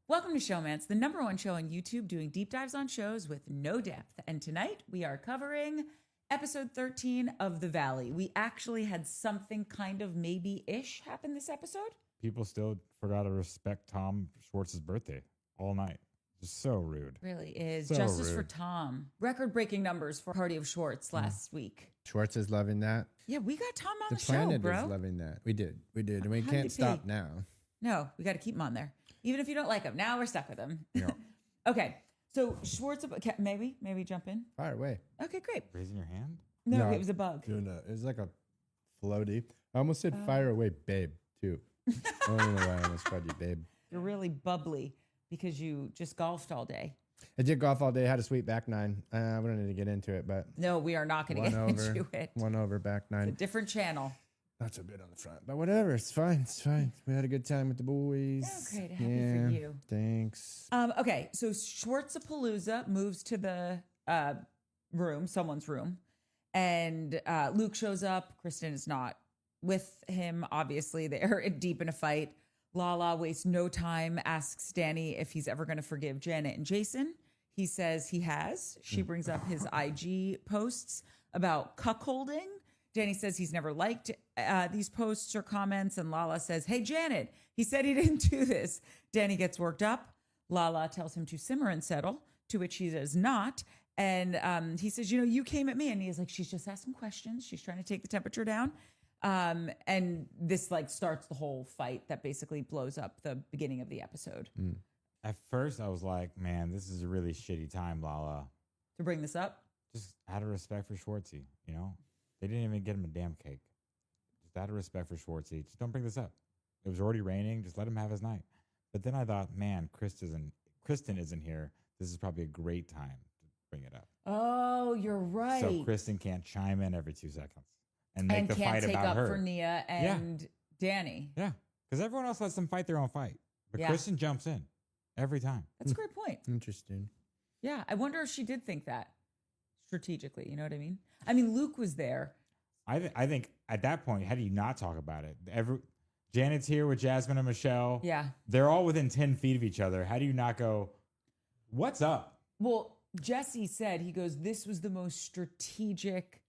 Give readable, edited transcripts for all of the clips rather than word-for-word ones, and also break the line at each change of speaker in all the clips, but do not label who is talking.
Welcome to Showmance, the #1 show on YouTube doing deep dives on shows with no depth. And tonight we are covering episode 13 of The Valley. We actually had something kind of maybe-ish happen this episode.
People still forgot to respect Tom Schwartz's birthday all night. Just so rude.
Really is.
So
Justice
rude.
for Tom. Record-breaking numbers for Party of Schwartz last week.
Schwartz is loving that.
Yeah, we got Tom on
The
the show,
planet
bro.
is loving that. We did. And we
How
can't
did
stop
he?
now.
No, we got to keep him on there. Even if you don't like him. Now we're stuck with him.
Yeah.
Okay, so Schwartz, maybe jump in.
Fire away.
Okay, great.
Raising your hand?
No, it was a bug.
Doing it was like a floaty. I almost said fire away, babe, too. I don't know why I almost called you babe.
You're really bubbly because you just golfed all day.
I did golf all day. Had a sweet back nine. We don't need to get into it, but
No, we are not going to get into it.
One over back
It's a
nine.
different channel.
Not so good on the front, but whatever. It's fine. It's fine. We had a good time with the boys.
Oh, great. Happy for you.
Thanks.
Okay, so Schwartzapalooza moves to the room, someone's room, and Luke shows up. Kristen is not with him. Obviously, they're deep in a fight. Lala wastes no time, asks Danny if he's ever going to forgive Janet and Jason. He says he has. She brings up his IG posts about cuckolding. Danny says he's never liked these posts or comments, and Lala says, "Hey, Janet, he said he didn't do this." Danny gets worked up. Lala tells him to simmer and settle, to which he does not. And he says, you came at me. And he's like, she's just asking questions. She's trying to take the temperature down. And this starts the whole fight that basically blows up the beginning of the episode.
At first, I was like, man, this is a really shitty time, Lala.
To bring this up,
Just out of respect for Schwartzy, They didn't even get him a damn cake. Just out of respect for Schwartzy. Just don't bring this up. It was already raining. Just let him have his night. But then I thought, man, Kristen isn't here. This is probably a great time to bring it up.
oh, you're right.
So Kristen can't chime in every 2 seconds and make
and
the
can't
fight
take
about
up
her.
for Nia and Danny.
Yeah, because everyone else lets them fight their own fight. But
Yeah.
Kristen jumps in every time.
That's a great point.
Interesting.
Yeah, I wonder if she did think that strategically. You know what I mean? I mean, Luke was there.
I think at that point, how do you not talk about it? Janet's here with Jasmine and Michelle.
Yeah.
They're all within 10 feet of each other. How do you not go, what's up?
Well, Jesse said, he goes, this was the most strategic,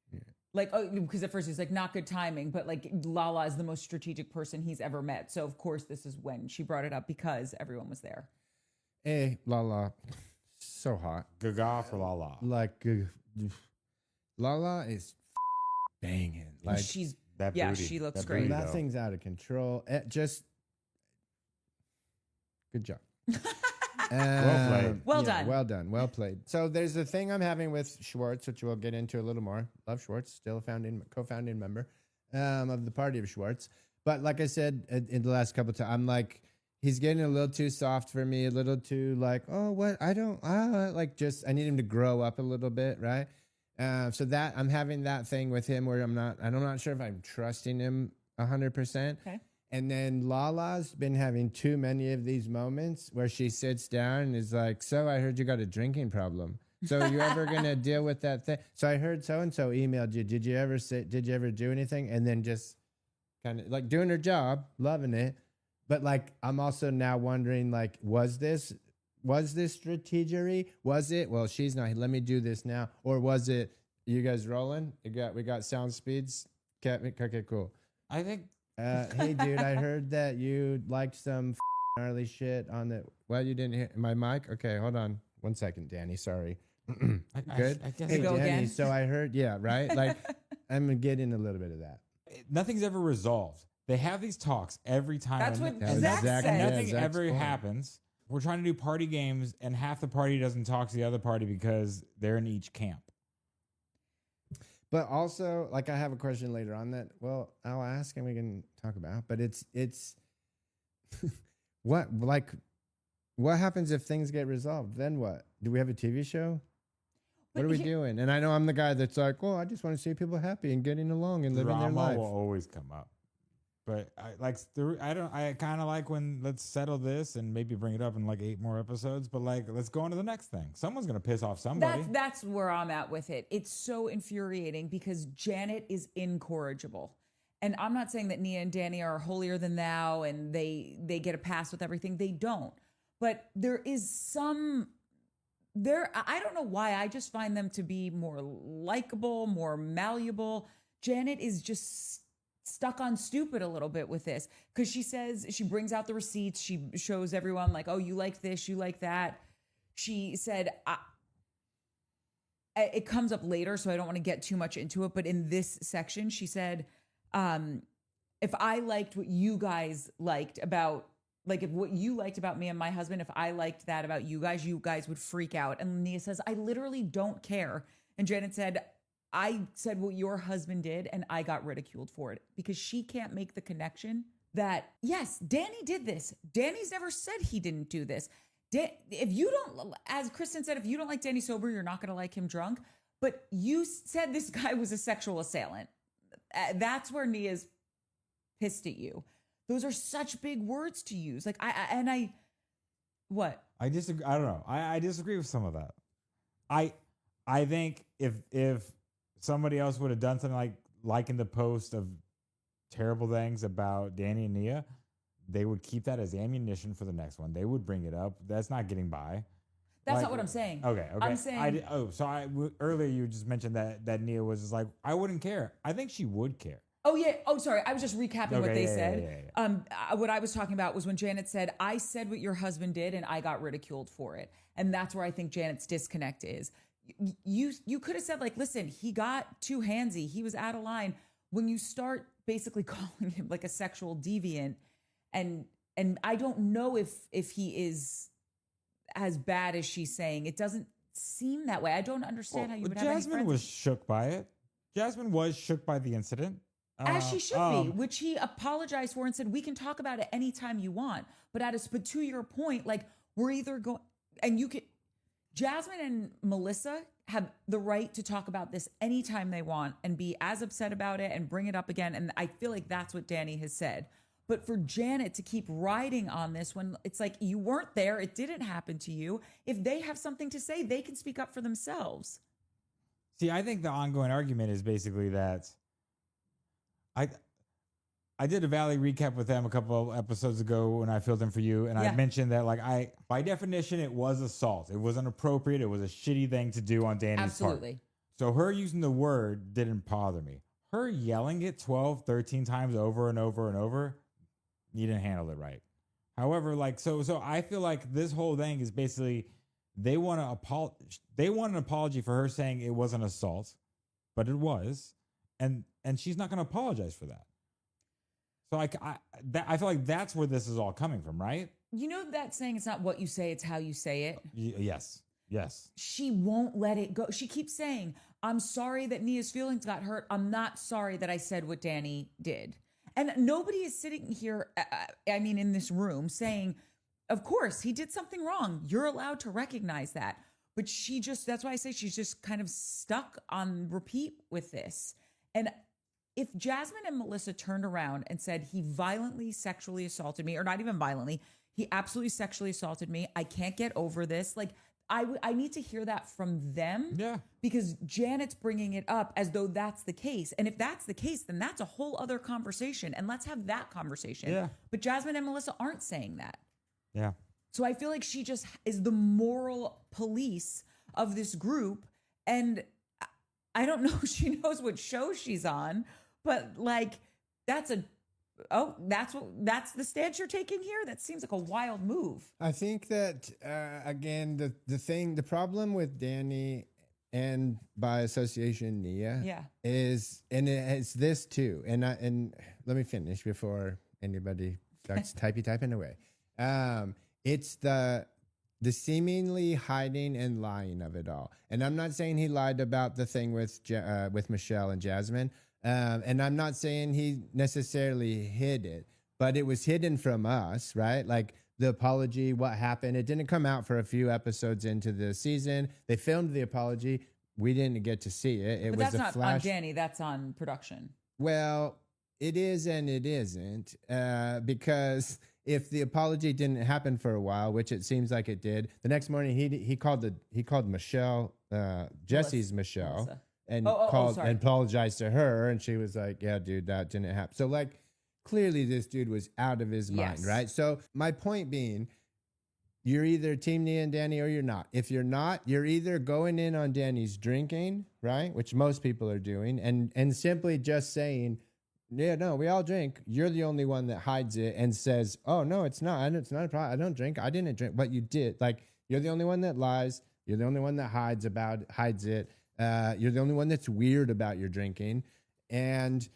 because at first he's like, not good timing, but Lala is the most strategic person he's ever met. So of course this is when she brought it up because everyone was there.
Hey, Lala. So hot.
Gaga for Lala.
Lala is banging.
She's,
That
yeah,
booty.
she looks
That
great.
booty.
That thing's out of control. Good job.
Well played.
Well done.
Well done. Well played. So there's a thing I'm having with Schwartz, which we'll get into a little more. Love Schwartz, still a co-founding member of the Party of Schwartz. But like I said in the last couple of times, I'm like, he's getting a little too soft for me, a little too oh, what? I need him to grow up a little bit, right? So that I'm having that thing with him where I'm not sure if I'm trusting him 100%.
Okay.
And then Lala's been having too many of these moments where she sits down and is like, "So I heard you got a drinking problem. So you ever gonna deal with that thing? So I heard so and so emailed you. Did you ever do anything?" And then just kind of doing her job, loving it. But I'm also now wondering, was this strategery? Was it, well, she's not, let me do this now? Or was it, you guys rolling? We got sound speeds? Okay, cool.
I think
Hey, dude, I heard that you liked some gnarly shit on the, well, you didn't hear my mic? Okay, hold on 1 second, Danny, sorry. Good?
I guess
Hey,
Go
Danny,
again?
so I heard, yeah, right? I'm getting a little bit of that.
nothing's ever resolved. They have these talks every time.
That's what
and
Zach
and
said.
nothing
Zach's
ever
point.
happens. We're trying to do party games, and half the party doesn't talk to the other party because they're in each camp.
But also, I have a question later on that, well, I'll ask and we can talk about. But it's what happens if things get resolved? Then what? Do we have a TV show? What are we doing? And I know I'm the guy that's like, well, I just want to see people happy and getting along and living their
Drama
life.
will always come up. But I kind of like when let's settle this and maybe bring it up in 8 more episodes. But let's go on to the next thing. Someone's gonna piss off somebody.
That's where I'm at with it. It's so infuriating because Janet is incorrigible. And I'm not saying that Nia and Danny are holier than thou and they get a pass with everything. They don't. but there is some there. I don't know why. I just find them to be more likable, more malleable. Janet is just stuck on stupid a little bit with this because she brings out the receipts. She shows everyone like, oh, you like this, you like that. She said, it comes up later, so I don't want to get too much into it. But in this section, she said, if I liked what you guys liked about, like if what you liked about me and my husband, if I liked that about you guys would freak out. And Nia says, I literally don't care. And Janet said, I said what your husband did and I got ridiculed for it because she can't make the connection that, yes, Danny did this. Danny's never said he didn't do this. If you don't, as Kristen said, if you don't like Danny sober, you're not going to like him drunk. But you said this guy was a sexual assailant. That's where Nia's pissed at you. Those are such big words to use. Like what?
I disagree. I don't know. I disagree with some of that. I think if somebody else would have done something like in the post of terrible things about Danny and Nia, they would keep that as ammunition for the next one. They would bring it up. That's not getting by.
That's not what I'm saying.
Okay.
I'm saying.
Earlier you just mentioned that Nia was just like, I wouldn't care. I think she would care.
Oh, yeah. Oh, sorry. I was just recapping what they said.
Yeah.
What I was talking about was when Janet said, I said what your husband did and I got ridiculed for it. And that's where I think Janet's disconnect is. You could have said, like, listen, he got too handsy. He was out of line. When you start basically calling him like a sexual deviant, and I don't know if he is as bad as she's saying. It doesn't seem that way. I don't understand how you would have any
Jasmine
friends.
was shook by it. Jasmine was shook by the incident.
As she should be, which he apologized for and said, we can talk about it anytime you want. But to your point, like, we're either going, and you can, Jasmine and Melissa have the right to talk about this anytime they want and be as upset about it and bring it up again. And I feel like that's what Danny has said. But for Janet to keep riding on this when it's like, you weren't there, it didn't happen to you. If they have something to say, they can speak up for themselves.
See, I think the ongoing argument is basically that I did a Valley recap with them a couple of episodes ago when I filled in for you, and I mentioned that, like, by definition, it was assault. It was inappropriate. It was a shitty thing to do on Danny's
Absolutely.
part. So her using the word didn't bother me. Her yelling it 12, 13 times over and over and over, you didn't handle it right. However, like, so I feel like this whole thing is basically they want an apology for her saying it was an assault, but it was, and she's not going to apologize for that. So I feel like that's where this is all coming from, right?
You know that saying, it's not what you say, it's how you say it?
Yes.
She won't let it go. She keeps saying, I'm sorry that Nia's feelings got hurt. I'm not sorry that I said what Danny did. And nobody is sitting here, in this room saying, of course, he did something wrong. You're allowed to recognize that. But that's why I say she's just kind of stuck on repeat with this. And if Jasmine and Melissa turned around and said he violently sexually assaulted me, or not even violently, he absolutely sexually assaulted me, I can't get over this. Like, I need to hear that from them.
Yeah.
Because Janet's bringing it up as though that's the case. And if that's the case, then that's a whole other conversation. And let's have that conversation.
Yeah.
But Jasmine and Melissa aren't saying that.
Yeah.
So I feel like she just is the moral police of this group. And I don't know if she knows what show she's on, but like, that's the stance you're taking here? That seems like a wild move.
I think that, again, the problem with Danny and by association Nia is, and it's this too, and let me finish before anybody starts typing away. It's the seemingly hiding and lying of it all. And I'm not saying he lied about the thing with Michelle and Jasmine. And I'm not saying he necessarily hid it, but it was hidden from us, right? Like the apology, what happened. It didn't come out for a few episodes into the season. They filmed the apology. We didn't get to see it. It
but
was
that's
a
not
flash.
on Danny. That's on production.
Well, it is and it isn't, because if the apology didn't happen for a while, which it seems like it did, the next morning he called Michelle, Jesse's Michelle.
Melissa.
And and apologized to her, and she was like, yeah, dude, that didn't happen. So, like, clearly this dude was out of his mind, right? So my point being, you're either Team Nia and Danny or you're not. If you're not, you're either going in on Danny's drinking, right? Which most people are doing, and simply just saying, yeah, no, we all drink. You're the only one that hides it and says, oh, no, it's not. It's not a problem. I don't drink. I didn't drink, but you did. Like, you're the only one that lies. You're the only one that hides it. You're the only one that's weird about your drinking. And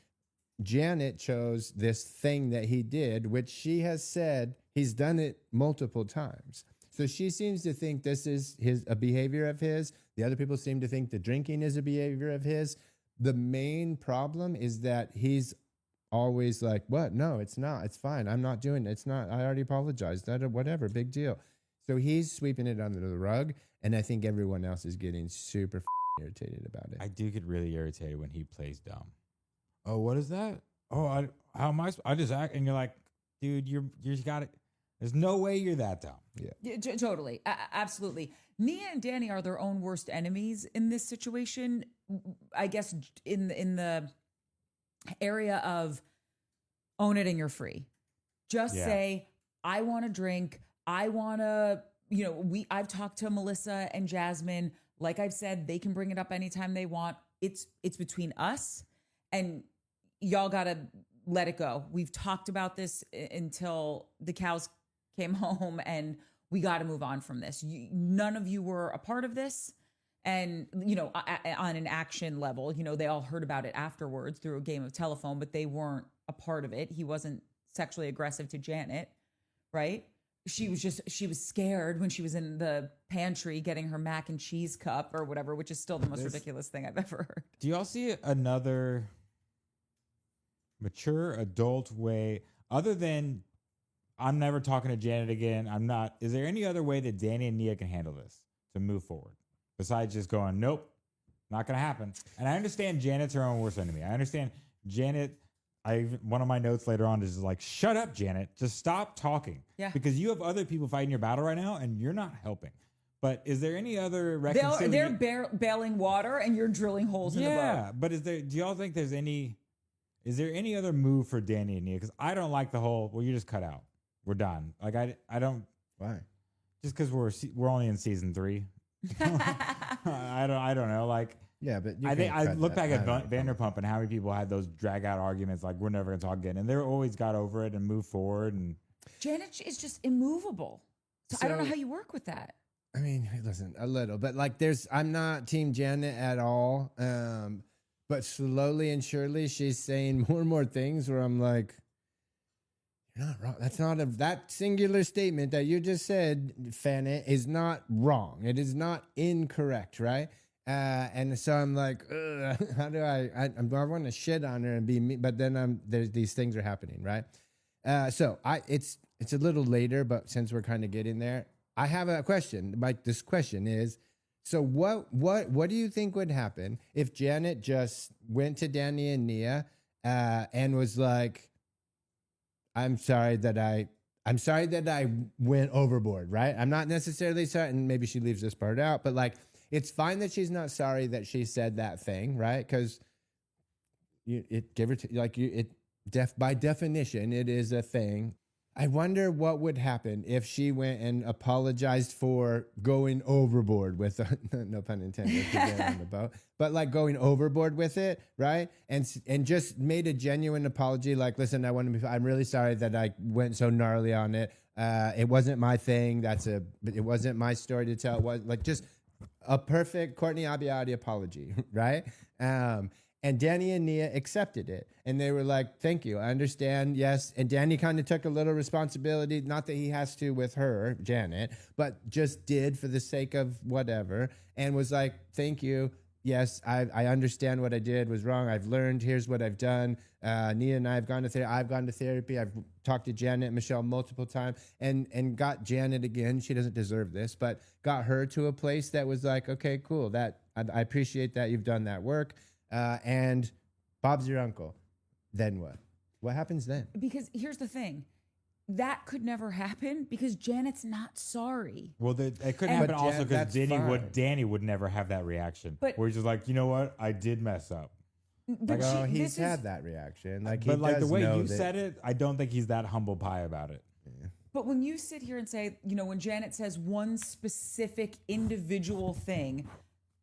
Janet chose this thing that he did, which she has said he's done it multiple times. So she seems to think this is a behavior of his. The other people seem to think the drinking is a behavior of his. The main problem is that he's always like, what? No, it's not. It's fine. I'm not doing it. It's not. I already apologized. Whatever. Big deal. So he's sweeping it under the rug. And I think everyone else is getting super irritated about it.
I do get really irritated when he plays dumb. Oh, what is that? Oh, how am I just act? And you're like, dude, you got it. There's no way you're that dumb.
Yeah, totally. Absolutely. Nia and Danny are their own worst enemies in this situation. I guess in the area of own it and you're free. Just say, I want to drink. I want to, I've talked to Melissa and Jasmine. Like I've said, they can bring it up anytime they want. It's between us, and y'all got to let it go. We've talked about this until the cows came home, and we got to move on from this. None of you were a part of this. And, on an action level, they all heard about it afterwards through a game of telephone, but they weren't a part of it. He wasn't sexually aggressive to Janet, right? She was scared when she was in the pantry getting her mac and cheese cup or whatever, which is still the most ridiculous thing I've ever heard.
Do y'all see another mature adult way other than I'm never talking to Janet again? Is there any other way that Danny and Nia can handle this to move forward besides just going, nope, not going to happen? And I understand Janet's her own worst enemy. I understand Janet. One of my notes later on is like, shut up, Janet. Just stop talking.
Yeah.
Because you have other people fighting your battle right now and you're not helping. But is there any other reconciliation?
They're bailing water and you're drilling holes in the boat.
Yeah, but do y'all think is there any other move for Danny and Nia? Because I don't like the whole, well, you just cut out. We're done. Like, I don't.
Why?
Just because we're only in season 3. I don't know. Like,
yeah, but
I think I look back at Vanderpump and how many people had those drag out arguments like we're never gonna talk again, and they always got over it and moved forward. And
Janet is just immovable. So I don't know how you work with that.
I mean, listen, a little, but like I'm not Team Janet at all. But slowly and surely she's saying more and more things where I'm like, you're not wrong. That's not that singular statement that you just said, Fanny, is not wrong. It is not incorrect, right? And so I'm like, how do I want to shit on her and be me, but then there's these things are happening, right? So it's a little later, but since we're kind of getting there, I have a question. Like, this question is, so what do you think would happen if Janet just went to Danny and Nia and was like, I'm sorry that I went overboard, right? I'm not necessarily sorry, and maybe she leaves this part out, but like, it's fine that she's not sorry that she said that thing, right? Because by definition, it is a thing. I wonder what would happen if she went and apologized for going overboard with, no pun intended, to get on the boat, but like going overboard with it, right? And just made a genuine apology, like, listen, I'm really sorry that I went so gnarly on it. It wasn't my thing. It wasn't my story to tell. It was like just a perfect Courtney Abiati apology, right? And Danny and Nia accepted it. And they were like, thank you, I understand, yes. And Danny kind of took a little responsibility, not that he has to with her, Janet, but just did for the sake of whatever, and was like, thank you, yes, I understand what I did was wrong. I've learned, here's what I've done. Nia and I have gone to therapy. I've gone to therapy. I've talked to Janet and Michelle multiple times and got Janet again. She doesn't deserve this, but got her to a place that was like, okay, cool. That I appreciate that you've done that work. And Bob's your uncle. Then what? What happens then?
Because here's the thing. That could never happen because Janet's not sorry.
Well, it couldn't happen also because Danny would never have that reaction. But where he's just like, you know what? I did mess up.
Like, he's had that reaction. Like,
but like the way you said it, I don't think he's that humble pie about it.
Yeah.
But when you sit here and say, when Janet says one specific individual thing,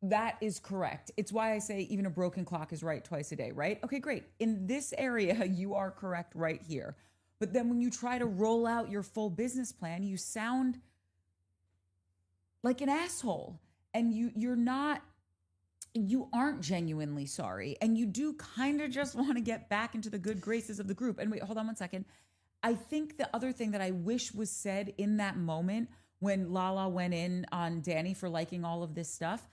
that is correct. It's why I say even a broken clock is right twice a day, right? Okay, great. In this area, you are correct right here. But then when you try to roll out your full business plan, you sound like an asshole. And you aren't genuinely sorry. And you do kind of just want to get back into the good graces of the group. And wait, hold on one second. I think the other thing that I wish was said in that moment when Lala went in on Danny for liking all of this stuff,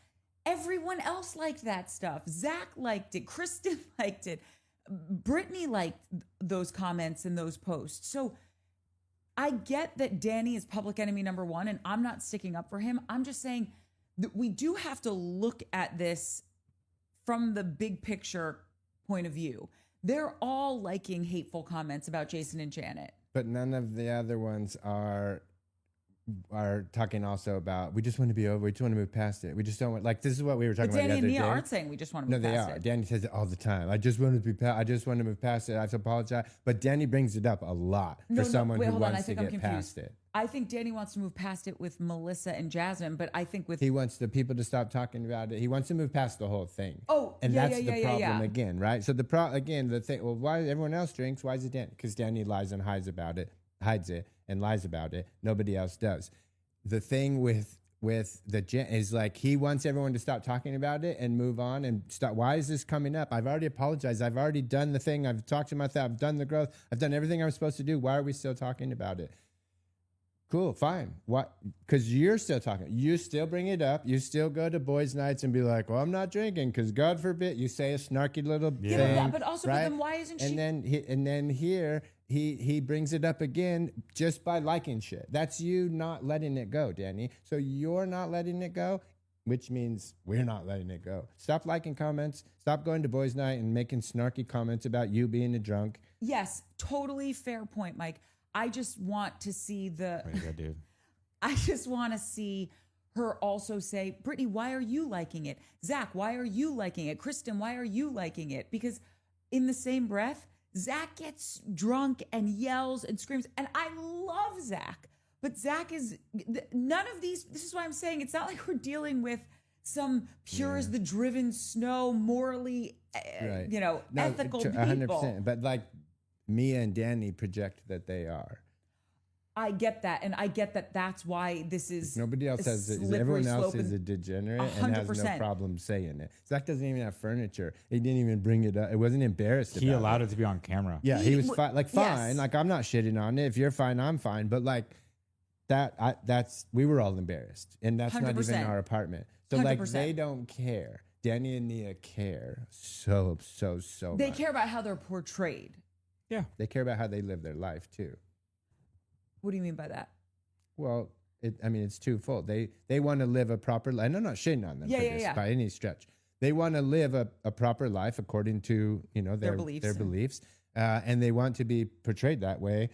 everyone else liked that stuff. Zach liked it. Kristen liked it. Brittany liked those comments and those posts. So I get that Danny is public enemy number one, and I'm not sticking up for him. I'm just saying that we do have to look at this from the big picture point of view. They're all liking hateful comments about Jason and Janet.
But none of the other ones are talking also about, we just want to be over, we just want to move past it. We just don't want, like, this is what we were talking
But
about
Danny
the other
and Nia
day.
aren't saying we just want to move past
No, they are.
it.
Danny says it all the time. I just want to move past it. I have to apologize. But Danny brings it up a lot for someone who wants to get past it.
I think Danny wants to move past it with Melissa and Jasmine, but I think with...
He wants the people to stop talking about it. He wants to move past the whole thing.
Oh,
and
yeah,
that's
yeah,
the
yeah,
problem
yeah.
again, right? So the thing, well, why everyone else drinks? Why is it Danny? Because Danny lies and hides it and lies about it. Nobody else does. The thing with the Jen is like, he wants everyone to stop talking about it and move on and stop. Why is this coming up? I've already apologized. I've already done the thing. I've talked to myself. I've done the growth. I've done everything I'm supposed to do. Why are we still talking about it? Cool, fine. What? Because you're still talking. You still bring it up. You still go to boys' nights and be like, well, I'm not drinking because God forbid. You say a snarky little thing.
But also,
right?
but then why isn't she?
And then here he brings it up again just by liking shit. That's you not letting it go, Danny. So you're not letting it go, which means we're not letting it go. Stop liking comments. Stop going to boys' night and making snarky comments about you being a drunk.
Yes, totally fair point, Mike. I just want to see
dude.
I just want to see her also say, Brittany, why are you liking it? Zach, why are you liking it? Kristen, why are you liking it? Because in the same breath, Zach gets drunk and yells and screams. And I love Zach. But Zach is none of these. This is why I'm saying it's not like we're dealing with some pure as the driven snow, morally, ethical people.
100%. But like, Mia and Danny project that they are.
I get that. And I get that that's why this is
nobody else has it. Everyone else is a degenerate 100%. And has no problem saying it. Zach doesn't even have furniture. He didn't even bring it up. It wasn't embarrassed
He allowed it to be on camera.
Yeah, he was fine. Like, fine.
Yes.
Like, I'm not shitting on it. If you're fine, I'm fine. But like we were all embarrassed. And that's 100%. Not even our apartment. So 100%. Like, they don't care. Danny and Nia care so
They
much.
care about how they're portrayed.
Yeah.
They care about how they live their life too.
What do you mean by that?
Well, it's twofold. They want to live a proper life. And I'm not shitting on them for this by any stretch. They want to live a proper life according to their beliefs. And they want to be portrayed that way,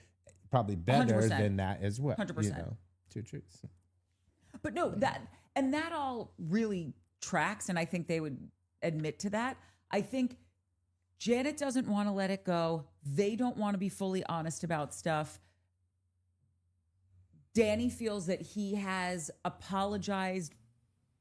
probably better
100%.
than that as well.
100%.
Two truths.
But no, that all really tracks, and I think they would admit to that. I think Janet doesn't want to let it go. They don't want to be fully honest about stuff. Danny feels that he has apologized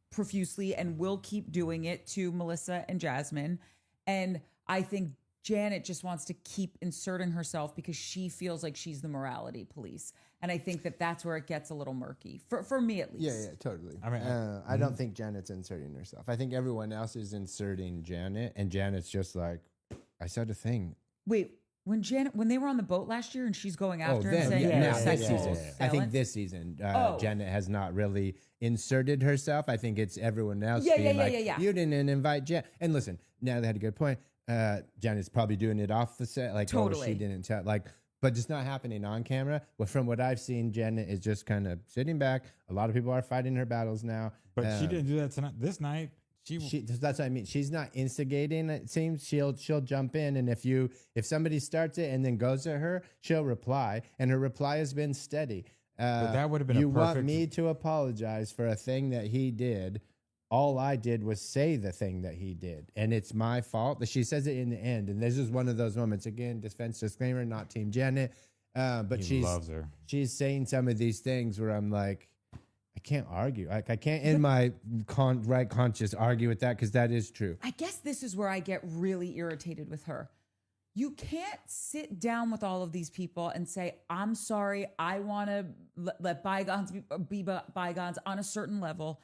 profusely and will keep doing it to Melissa and Jasmine. And I think Janet just wants to keep inserting herself because she feels like she's the morality police. And I think that that's where it gets a little murky, for me at least.
Yeah, totally. I don't think Janet's inserting herself. I think everyone else is inserting Janet, and Janet's just like, I said a thing.
Wait, when they were on the boat last year and she's going after him saying,
this season. I think this season, Janet has not really inserted herself. I think it's everyone else being like, you didn't invite Janet. And listen, now they had a good point. Janet's probably doing it off the set, like, totally. Oh, she didn't tell, like, but it's not happening on camera. Well, from what I've seen, Janet is just kind of sitting back. A lot of people are fighting her battles now.
But she didn't do that tonight. This night, she
that's what I mean. She's not instigating. It seems she'll jump in, and if somebody starts it and then goes at her, she'll reply, and her reply has been steady.
But that would have been
you want me to apologize for a thing that he did. All I did was say the thing that he did, and it's my fault. She says it in the end, and this is one of those moments. Again, defense disclaimer, not Team Janet. But
He loves her.
she's saying some of these things where I'm like, I can't argue. Like I can't in my right conscience argue with that because that is true.
I guess this is where I get really irritated with her. You can't sit down with all of these people and say, I'm sorry, I want to let bygones be bygones on a certain level,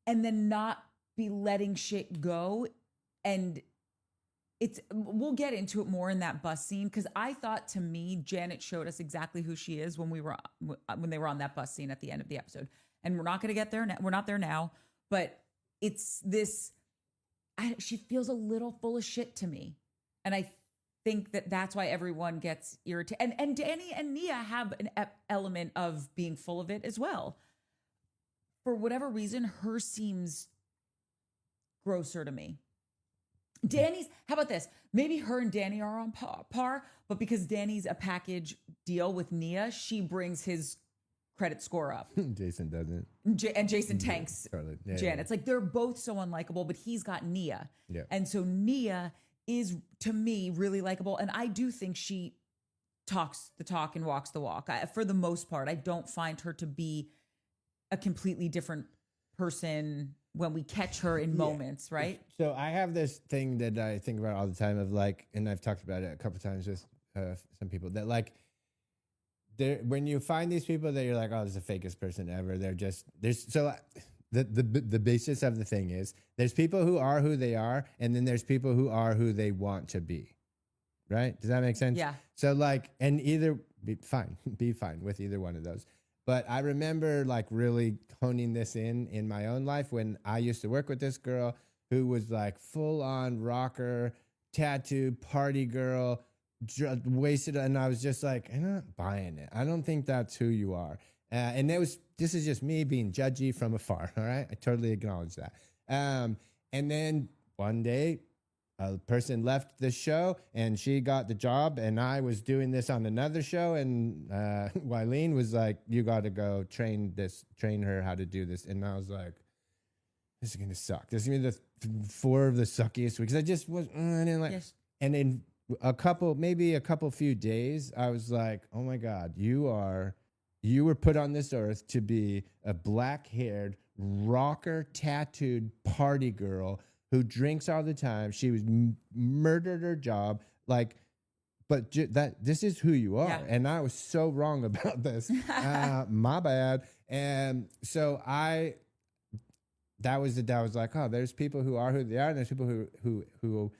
and then not be letting shit go. And we'll get into it more in that bus scene, because I thought, to me, Janet showed us exactly who she is when they were on that bus scene at the end of the episode. And we're not going to get there now. We're not there now, but it's this, she feels a little full of shit to me. And I think that's why everyone gets irritated. And Danny and Nia have an element of being full of it as well. For whatever reason, her seems grosser to me. Danny's, how about this? Maybe her and Danny are on par, but because Danny's a package deal with Nia, she brings his credit score up.
Jason doesn't.
And Jason tanks
Yeah,
Jan. It's like they're both so unlikable, but he's got Nia.
Yeah.
And so Nia is, to me, really likable. And I do think she talks the talk and walks the walk. For the most part, I don't find her to be a completely different person when we catch her in moments, right?
So I have this thing that I think about all the time of like, and I've talked about it a couple times with some people, that like, when you find these people that you're like, oh, this is the fakest person ever. The basis of the thing is there's people who are who they are, and then there's people who are who they want to be. Right? Does that make sense?
Yeah.
So like, and either be fine with either one of those. But I remember like really honing this in my own life when I used to work with this girl who was like full on rocker, tattooed, party girl, wasted. And I was just like, I'm not buying it. I don't think that's who you are. And this is just me being judgy from afar. All right. I totally acknowledge that. And then one day, a person left the show and she got the job, and I was doing this on another show, and Wileen was like, you got to go train her how to do this. And I was like, this is going to suck. This is going to be the 4 of the suckiest weeks. I just was, I didn't like, yes. And in maybe a couple few days, I was like, oh my God, you were put on this earth to be a black-haired, rocker, tattooed party girl who drinks all the time. She was murdered her job, like, but this is who you are. Yeah. And I was so wrong about this. My bad. And so that was like, oh, there's people who are who they are, and there's people who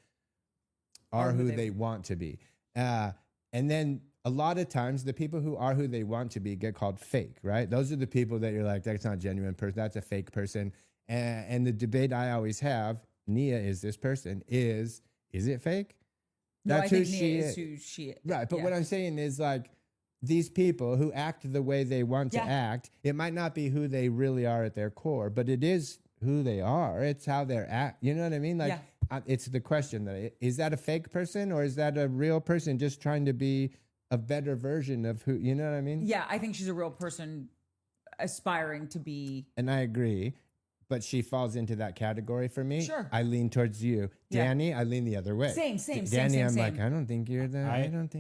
are who they want to be. And then a lot of times the people who are who they want to be get called fake, right? Those are the people that you're like, that's not a genuine person. That's a fake person. And the debate I always have, Nia is this person, is it fake?
No, I think Nia is who she is.
Right. But what I'm saying is like, these people who act the way they want to act, it might not be who they really are at their core, but it is who they are. It's how they're act. You know what I mean? Like, it's the question that is that a fake person, or is that a real person just trying to be a better version of who, you know what I mean?
Yeah, I think she's a real person aspiring to be.
And I agree, but she falls into that category for me.
Sure.
I lean towards you. Danny, I lean the other way.
Same.
Danny, I'm like, I don't think you're that.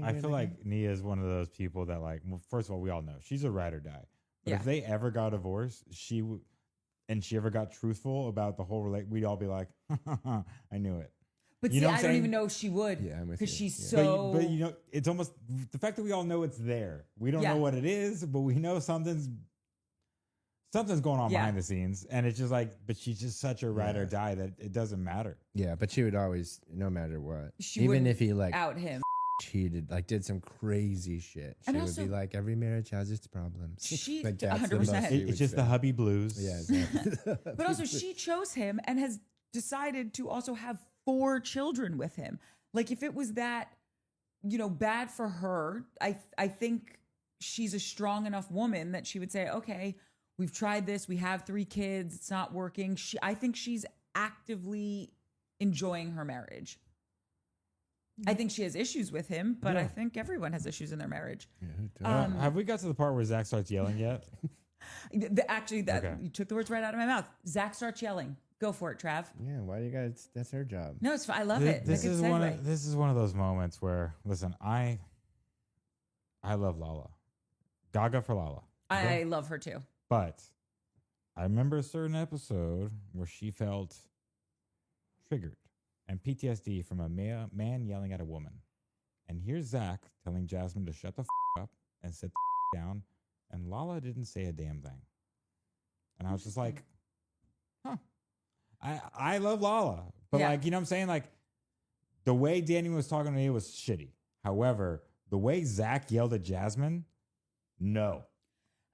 I feel like Nia is one of those people that, like, well, first of all, we all know she's a ride or die. But if they ever got divorced, and she ever got truthful about the whole we'd all be like, I knew it.
But see, I don't even know if she would.
Yeah, I'm with you.
Because she's so.
But you know, it's almost the fact that we all know it's there. We don't know what it is, but we know something's going on behind the scenes, and it's just like, but she's just such a ride or die that it doesn't matter.
Yeah, but she would always, no matter what,
she
even if he like
out him,
cheated, like did some crazy shit, she would be like, every marriage has its problems.
She
like
100%.
It's just the hubby blues.
Yeah, exactly.
But also, she chose him and has decided to also have 4 children with him. Like, if it was that, bad for her, I think she's a strong enough woman that she would say, okay, we've tried this. We have 3 kids. It's not working. I think she's actively enjoying her marriage. I think she has issues with him, but I think everyone has issues in their marriage.
Have we got to the part where Zach starts yelling yet?
You took the words right out of my mouth. Zach starts yelling. Go for it, Trav.
Yeah, why do you guys? That's her job.
No, it's fine. I love it.
This is one of those moments where, listen, I I love Lala. Gaga for Lala.
I love her too.
But I remember a certain episode where she felt triggered and PTSD from a man yelling at a woman. And here's Zach telling Jasmine to shut the up and sit the down. And Lala didn't say a damn thing. And I was just like, huh. I love Lala. But like, you know what I'm saying? Like, the way Danny was talking to me was shitty. However, the way Zach yelled at Jasmine, no.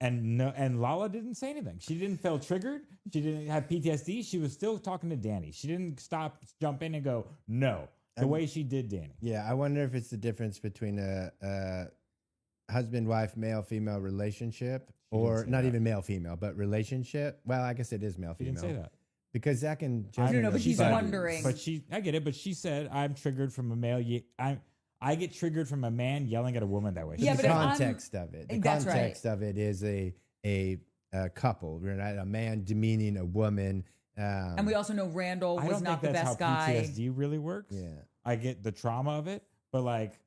And Lala didn't say anything. She didn't feel triggered. She didn't have PTSD. She was still talking to Danny. She didn't jump in and go, no, the way she did Danny.
Yeah, I wonder if it's the difference between a husband, wife, male, female relationship, or not even male, female, but relationship. Well, I guess it is male,
She
female.
didn't say that.
Because Zach and
I
Jasmine.
don't know, but he's wondering.
But I get it. But she said, I'm triggered from a male. I get triggered from a man yelling at a woman that way.
Yeah,
but
the
if
context of it. The
That's
context of it is a couple, right? A man demeaning a woman.
And we also know Randall
I
was
don't
not
think
the
that's
best
how
guy.
PTSD really works.
Yeah.
I get the trauma of it, but like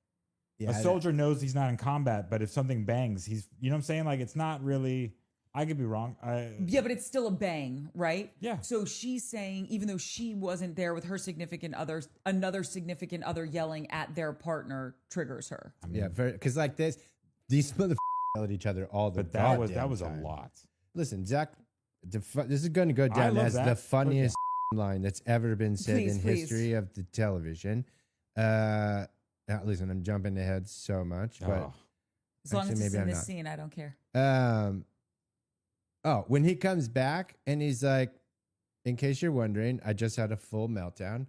Yeah,
a soldier knows he's not in combat, but if something bangs, he's, you know what I'm saying? Like, it's not really, I could be wrong.
Yeah, but it's still a bang, right?
Yeah.
So she's saying, even though she wasn't there with her significant other, another significant other yelling at their partner triggers her.
I mean,
Yeah, because like these motherfuckers yell at each other all the
but that
goddamn
was a
time.
lot.
Listen, Zach, this is going to go down
love
as
Zach.
the funniest line that's ever been said
Please,
in
please.
history of the television. Listen, I'm jumping ahead so much, but
Oh.
As long
Actually,
as it's
maybe
in
I'm
this
not.
scene, I don't care.
When he comes back and he's like, in case you're wondering, I just had a full meltdown.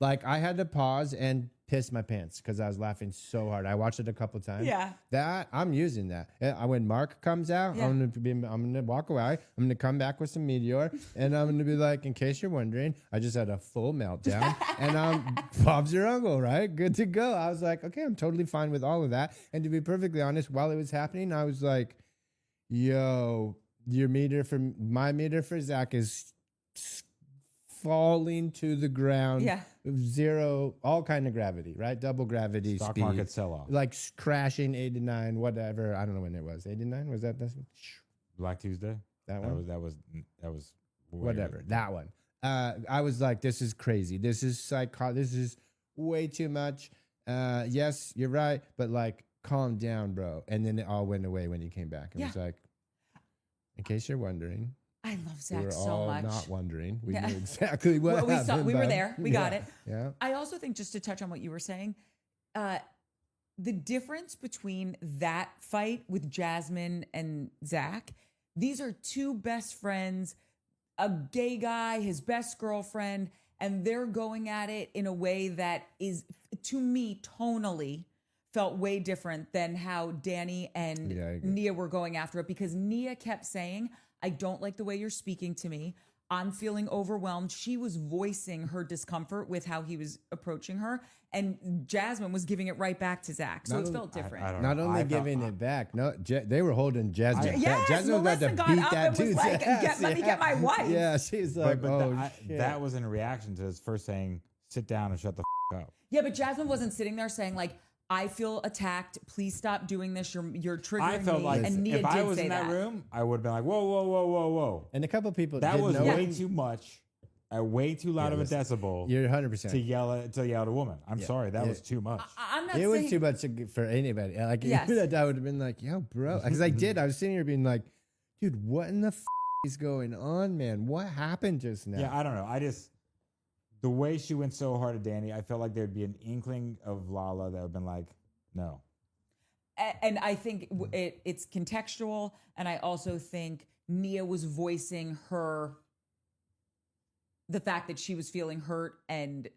Like, I had to pause and piss my pants because I was laughing so hard. I watched it a couple times.
Yeah.
That I'm using that. When Mark comes out,
Yeah.
I'm gonna walk away. I'm gonna come back with some meteor, and I'm gonna be like, in case you're wondering, I just had a full meltdown, and Bob's your uncle, right? Good to go. I was like, okay, I'm totally fine with all of that. And to be perfectly honest, while it was happening, I was like, yo, my meter for Zach is falling to the ground.
Yeah.
Zero, all kind of gravity, right? Double gravity
Stock
speed.
market sell off.
Like crashing 89, whatever. I don't know when it was. 89? Was that this one?
Black Tuesday.
That one?
That was way
Whatever.
good.
That one. I was like, this is crazy. This is this is way too much. Yes, you're right, but like, calm down, bro. And then it all went away when he came back. It was like, in case you're wondering,
I love
we
Zach
were
so
all
much.
not wondering. We
Yeah.
knew exactly what
Well, we
happened.
we were
bud.
there. We got it.
Yeah.
I also think, just to touch on what you were saying, the difference between that fight with Jasmine and Zach, these are two best friends, a gay guy, his best girlfriend, and they're going at it in a way that is, to me, tonally felt way different than how Danny and
Yeah, I agree.
Nia were going after it, because Nia kept saying, I don't like the way you're speaking to me. I'm feeling overwhelmed. She was voicing her discomfort with how he was approaching her, and Jasmine was giving it right back to Zach. So
Not
it
only-
felt different.
I don't
Not
know.
only
I felt-
giving it back, no, they were holding Jasmine.
Yes,
Jasmine was about
Melissa
to
got
beat
up
that
and was
dude's
like,
ass.
let me get my wife.
Yeah, she's like,
But
oh shit.
that was in reaction to his first saying, sit down and shut the up.
Yeah, but Jasmine wasn't sitting there saying like, I feel attacked. Please stop doing this. You're triggering
I felt
me.
like
And Nia
if I
did
was
say
in that room, I would have been like, whoa, whoa, whoa, whoa, whoa.
And a couple people
That
did
was
know
way
it.
too much, way too loud
Yeah,
of a
listen,
decibel
You're 100%.
to yell at a woman. I'm sorry, that
Yeah.
was too much.
I'm not
It
saying
was too much for anybody. Like,
Yes.
I would have been like, yo, bro. Because I did. I was sitting here being like, dude, what in the is going on, man? What happened just now?
Yeah, I don't know. The way she went so hard at Danny, I felt like there'd be an inkling of Lala that would have been like, no.
And I think it's contextual, and I also think Nia was voicing the fact that she was feeling hurt, and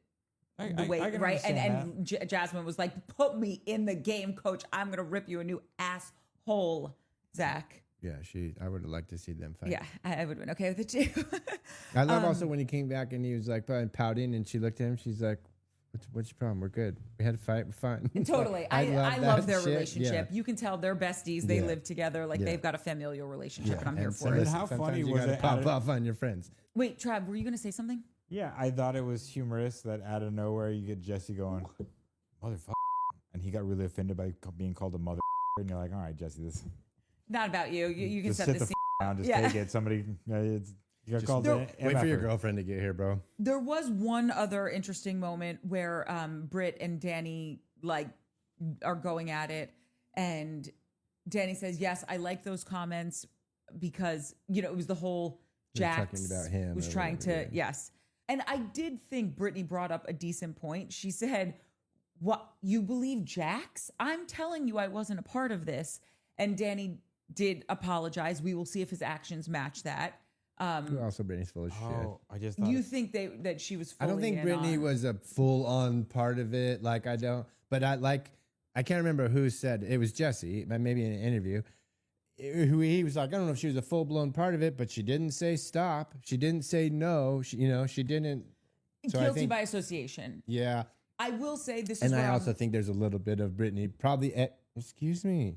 the way,
I can
right?
understand
And Jasmine was like, "Put me in the game, coach. I'm gonna rip you a new asshole, Zach."
Yeah, I would have liked to see them fight.
Yeah, I would have been okay with it too.
I love also when he came back and he was like pouting, and she looked at him. She's like, "What's your problem? We're good. We had a fight. We're fine."
Totally. I
that
love their
shit.
relationship.
Yeah.
You can tell they're besties. They
Yeah.
live together. Like
Yeah.
they've got a familial relationship, and I'm here
And
for it.
But how
sometimes
funny
you
was
gotta
it
pop
added-
off on your friends.
Wait, Trav, were you going to say something?
Yeah, I thought it was humorous that out of nowhere you get Jesse going, motherfucker. And he got really offended by being called a mother. and you're like, all right, Jesse, this
Not about you. You can
just
set
sit
the
the
scene.
down, just
Yeah.
take it. Somebody, it's you got
Just
called.
Wait for your girlfriend to get here, bro.
There was one other interesting moment where Britt and Danny like are going at it, and Danny says, "Yes, I like those comments because it was the whole
You're
Jax
talking about him
was
or
trying
whatever,
to
yeah.
yes." And I did think Brittany brought up a decent point. She said, "What, you believe Jax? I'm telling you, I wasn't a part of this." And Danny did apologize. We will see if his actions match that.
Also, Brittany's full of shit.
Oh, I just thought
You think that she was fully
I don't think
in
Brittany
on-
was a full on part of it. Like I don't, but I can't remember who said it was Jesse, but maybe in an interview. He was like, I don't know if she was a full blown part of it, but she didn't say stop. She didn't say no. She didn't. So
guilty
I think,
by association.
yeah.
I will say this is
And
where
I also think there's a little bit of Brittany probably. Excuse me.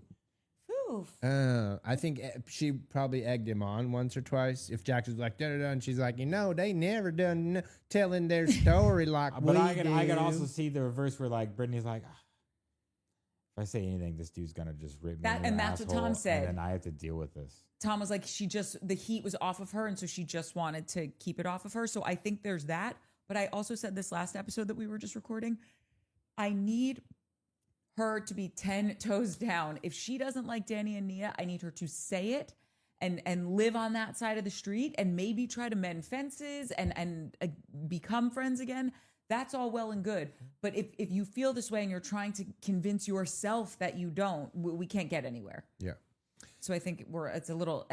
Oof.
I think she probably egged him on once or twice. If Jax was like da da da, and she's like, they never done telling their story like
but
we
I can
do.
also see the reverse where like Brittany's like, if I say anything, this dude's gonna just rip me.
That-
a new
and that's what Tom
asshole,
said.
And then I have to deal with this.
Tom was like, the heat was off of her, and so she just wanted to keep it off of her. So I think there's that. But I also said this last episode that we were just recording, I need her to be 10 toes down. If she doesn't like Danny and Nia, I need her to say it and live on that side of the street and maybe try to mend fences and become friends again. That's all well and good. But if you feel this way and you're trying to convince yourself that you don't, we can't get anywhere.
Yeah.
So I think it's a little,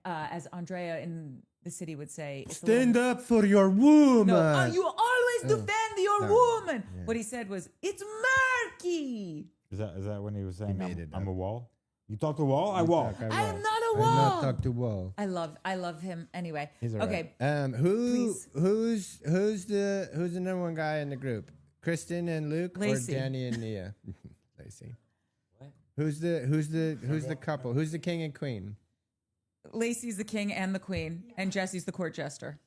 as Andrea in the city would say, it's a
Stand
little,
up for your woman.
no, you always defend your
no.
woman.
Yeah.
What he said was, it's murky.
Is that when he was saying
made it
I'm
up.
a wall? You talk to wall? I wall.
I am not a
I'm
wall.
not talk to wall.
I love him. Anyway,
He's all
okay.
right.
Please.
Who's the number one guy in the group? Kristen and Luke
Lacey.
or Danny and Nia? Lacey.
What?
Who's the couple? Who's the king and queen?
Lacey's the king and the queen, and Jesse's the court jester.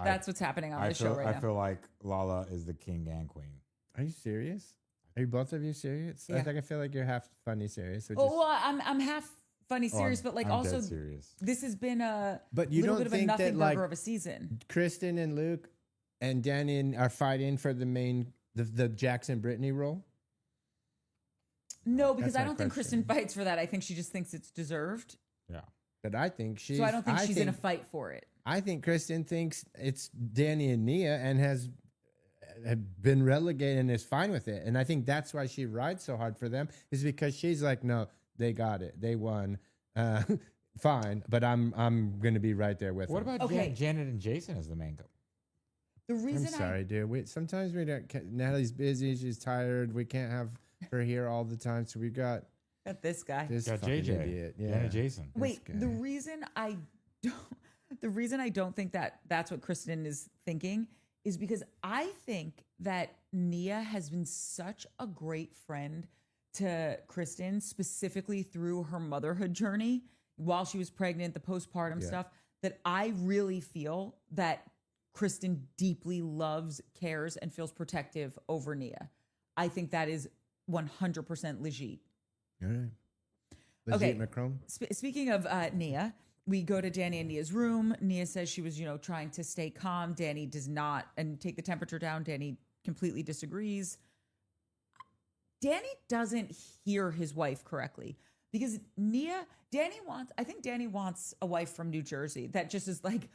That's what's happening on the show right
I
now.
feel like Lala is the king and queen.
Are you serious? Are you both of you serious?
Yeah.
I feel like you're half funny serious. So
Oh,
just,
well, I'm half funny serious, but like
I'm
also
dead serious.
this has been a
But you
little
don't
bit of a
think
nothing
that,
burger
like,
of a season.
Kristen and Luke and Danny are fighting for the Jackson Brittany role?
No, because
That's
I
my
don't think
question.
Kristen fights for that. I think she just thinks it's deserved.
Yeah.
But I think she's.
So I don't think she's in a fight for it.
I think Kristen thinks it's Danny and Nia and has been relegated and is fine with it. And I think that's why she rides so hard for them, is because she's like, no, they got it. They won. Fine. But I'm going to be right there with
What
them.
about
Okay.
Janet and Jason as the main couple?
The
I'm
reason
sorry, dude. Sometimes we don't. Natalie's busy. She's tired. We can't have her here all the time. So we got
got this guy.
this
Got
fucking
JJ.
idiot. Yeah.
Janet Jason.
Wait,
guy.
the reason I don't think that that's what Kristen is thinking is because I think that Nia has been such a great friend to Kristen, specifically through her motherhood journey while she was pregnant, the postpartum stuff, that I really feel that Kristen deeply loves, cares, and feels protective over Nia. I think that is 100% legit.
All right.
Okay.
Legit Macron.
Speaking of Nia, we go to Danny and Nia's room. Nia says she was, trying to stay calm. Danny does not, and take the temperature down. Danny completely disagrees. Danny doesn't hear his wife correctly because I think Danny wants a wife from New Jersey that just is like,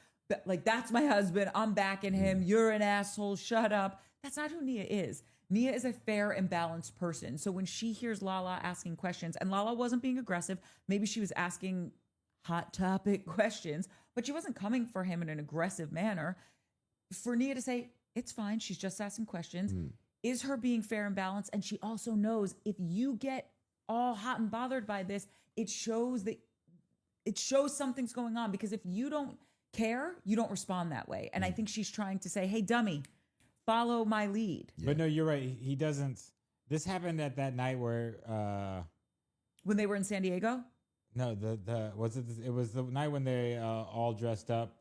that's my husband. I'm backing him. You're an asshole. Shut up. That's not who Nia is. Nia is a fair and balanced person. So when she hears Lala asking questions, and Lala wasn't being aggressive, maybe she was asking hot topic questions, but she wasn't coming for him in an aggressive manner. For Nia to say, it's fine, she's just asking questions, is her being fair and balanced. And she also knows if you get all hot and bothered by this, it shows something's going on, because if you don't care, you don't respond that way. And I think she's trying to say, hey, dummy, follow my lead.
But no, you're right. He doesn't. This happened at that night where
When they were in San Diego?
no, it was the night when they all dressed up.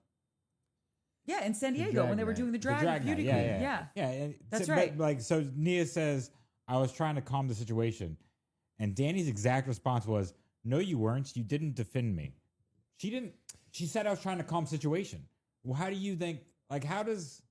Yeah, in San Diego
drag
when they were
night.
doing the drag,
night.
beauty
Yeah,
queen.
yeah.
Yeah.
And
That's
so,
right.
But so Nia says, I was trying to calm the situation. And Danny's exact response was, no, you weren't. You didn't defend me. She didn't. She said I was trying to calm the situation. Well, how do you think, like, how does,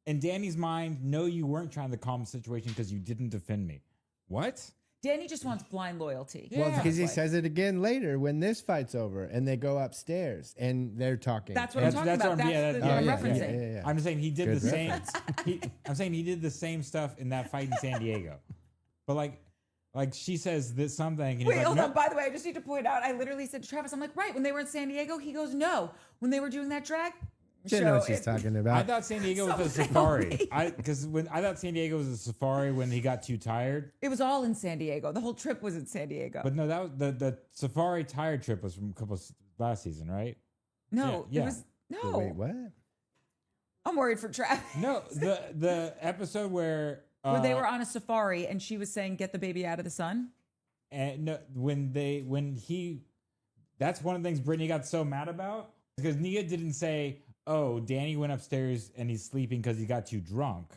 in Danny's mind, no, you weren't trying to calm the situation because you didn't defend me? What?
Danny just wants blind loyalty.
Well,
Yeah.
because he says it again later when this fight's over and they go upstairs and they're talking.
That's what I'm talking about. That's what I'm referencing.
Yeah.
I'm saying he did
Good
the same.
reference.
I'm saying he did the same stuff in that fight in San Diego. But like she says this something. And he's
Wait,
like,
hold
no.
on. By the way, I just need to point out, I literally said to Travis, I'm like, right, when they were in San Diego, he goes, no. When they were doing that drag
She know what she's talking
I
about.
thought San Diego was a
So
safari. Because when I thought San Diego was a safari when he got too tired.
It was all in San Diego. The whole trip was in San Diego.
But no, that was the safari tired trip was from a couple last season, right?
no,
yeah.
it was, no.
Wait, what?
I'm worried for Travis.
No, the episode where
Where they were on a safari and she was saying, get the baby out of the sun.
and no, that's one of the things Brittany got so mad about because Nia didn't say, "Oh, Danny went upstairs and he's sleeping because he got too drunk."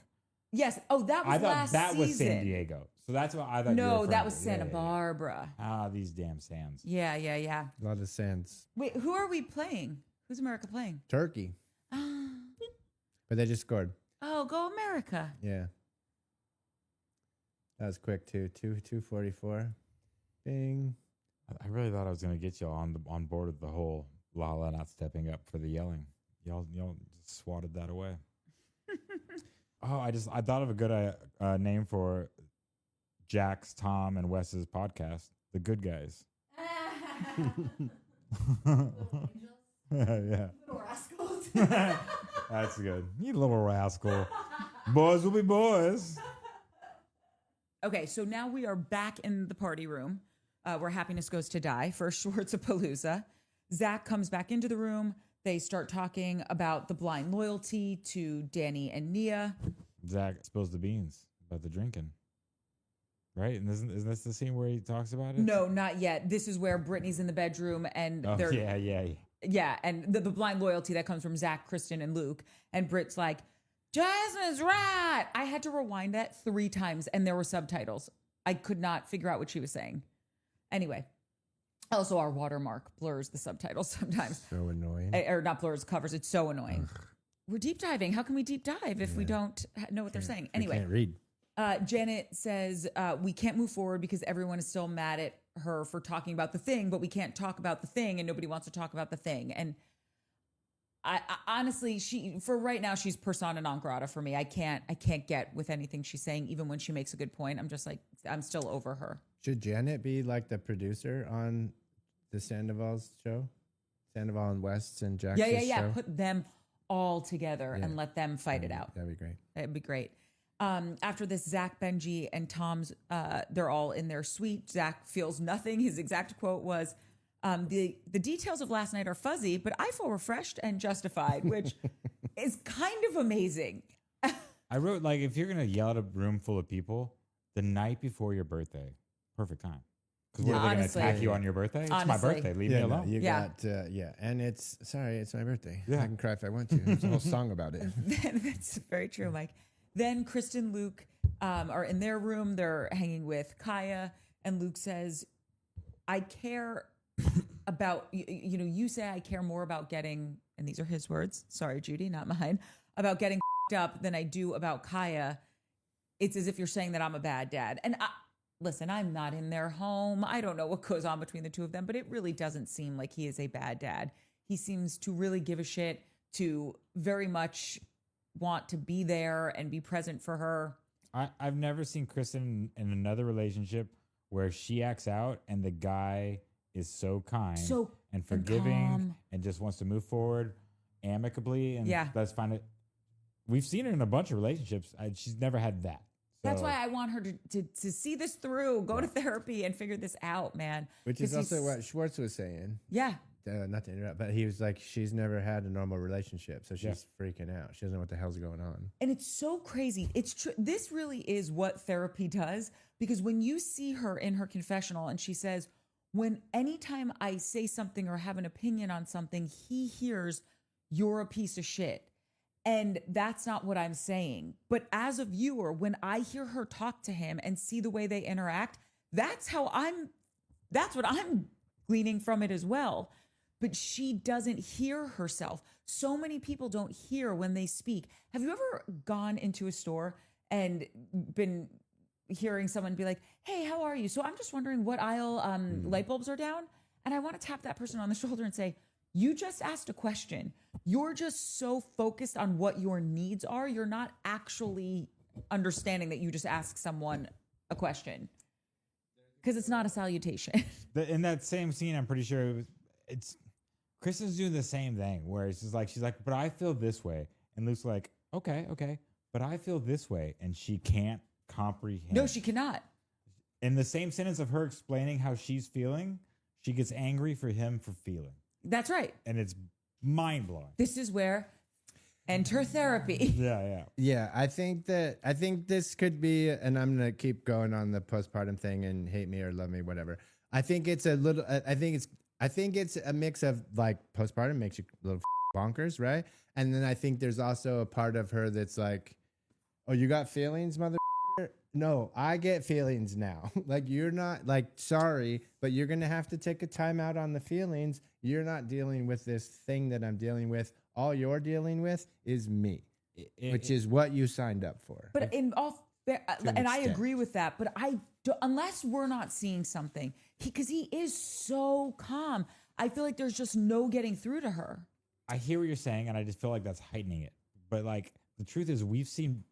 Yes. Oh, that was
I thought
last
that was
season.
San Diego, so that's what I thought. you were
No,
referring
that
to.
was Santa
Yeah.
Barbara.
Ah, these damn sands.
Yeah.
A lot of sense.
Wait, who are we playing? Who's America playing?
Turkey. But they just scored.
Oh, go America.
Yeah. That was quick too. 244. Bing.
I really thought I was going to get y'all on board with the whole Lala not stepping up for the yelling. Y'all just swatted that away. Oh, I thought of a good name for Jack's, Tom, and Wes's podcast, The Good Guys. Yeah.
Little rascals.
That's good. You little rascal. Boys will be boys.
Okay, so now we are back in the party room where happiness goes to die for Schwartzapalooza. Zach comes back into the room. They start talking about the blind loyalty to Danny and Nia.
Zach spills the beans about the drinking. Right? And isn't this the scene where he talks about it?
No, not yet. This is where Brittany's in the bedroom and
Oh,
they're
yeah.
And the blind loyalty that comes from Zach, Kristen, and Luke. And Britt's like, Jasmine's right. I had to rewind that 3 times and there were subtitles. I could not figure out what she was saying. Anyway, also our watermark blurs the subtitles sometimes.
So annoying.
Or not blurs, covers. It's so annoying. We're deep diving. How can we deep dive if we don't know what they're saying?
We
Anyway,
can't read.
Janet says we can't move forward because everyone is still mad at her for talking about the thing, but we can't talk about the thing and nobody wants to talk about the thing. And I honestly, for right now, she's persona non grata for me. I can't get with anything she's saying, even when she makes a good point. I'm just like, I'm still over her.
Should Janet be like the producer on the Sandoval's show? Sandoval and West's and Jackson's show?
Put them all together and let them fight it out.
That'd be great.
It'd be great. After this, Zach, Benji, and Tom's, they're all in their suite. Zach feels nothing. His exact quote was, the details of last night are fuzzy, but I feel refreshed and justified, which is kind of amazing.
I wrote, like, if you're going to yell at a room full of people the night before your birthday, perfect time. Because what, are they going to attack you on your birthday? It's my
Honestly.
birthday. Leave me alone.
You
Yeah.
got, and it's my birthday.
Yeah.
I can cry if I want to. There's a whole song about it.
That's very true, Mike. Then Kristen, Luke are in their room. They're hanging with Kaya, and Luke says, I care about, you say I care more about getting, and these are his words, sorry, Judy, not mine, about getting up than I do about Kaya. It's as if you're saying that I'm a bad dad. And listen, I'm not in their home. I don't know what goes on between the two of them, but it really doesn't seem like he is a bad dad. He seems to really give a shit, to very much want to be there and be present for her.
I've never seen Kristen in another relationship where she acts out and the guy is so kind and forgiving
calm.
and just wants to move forward amicably. And
Yeah.
let's find it. We've seen her in a bunch of relationships. She's never had that.
That's
So-
why I want her to see this through, go to therapy and figure this out, man.
Which is
'Cause
also what Schwartz was saying.
Yeah.
Not to interrupt, but he was like, she's never had a normal relationship, so she's freaking out. She doesn't know what the hell's going on.
And it's so crazy. It's true. This really is what therapy does, because when you see her in her confessional and she says, anytime I say something or have an opinion on something, he hears you're a piece of shit. And that's not what I'm saying. But as a viewer, when I hear her talk to him and see the way they interact, That's what I'm gleaning from it as well. But she doesn't hear herself. So many people don't hear when they speak. Have you ever gone into a store and been hearing someone be like, hey, how are you? So I'm just wondering what aisle light bulbs are down. And I want to tap that person on the shoulder and say, you just asked a question. You're just so focused on what your needs are. You're not actually understanding that you just asked someone a question. Because it's not a salutation.
In that same scene, I'm pretty sure it's Kristen's doing the same thing where it's just like, she's like, but I feel this way. And Luke's like, okay, but I feel this way. And she can't comprehend.
No, she cannot.
In the same sentence of her explaining how she's feeling, she gets angry for him for feeling.
That's right.
And it's mind blowing.
This is where enter therapy.
Yeah, I think this could be, and I'm gonna keep going on the postpartum thing and hate me or love me, whatever. I think it's a little. I think it's a mix of like postpartum makes you a little bonkers, right? And then I think there's also a part of her that's like, oh, you got feelings, mother. No, I get feelings now. Like, you're not, like, sorry, but you're going to have to take a time out on the feelings. You're not dealing with this thing that I'm dealing with. All you're dealing with is me, which is what you signed up for.
But in all, and I agree with that, but unless we're not seeing something, because he is so calm, I feel like there's just no getting through to her.
I hear what you're saying, and I just feel like that's heightening it. But like, the truth is, we've seen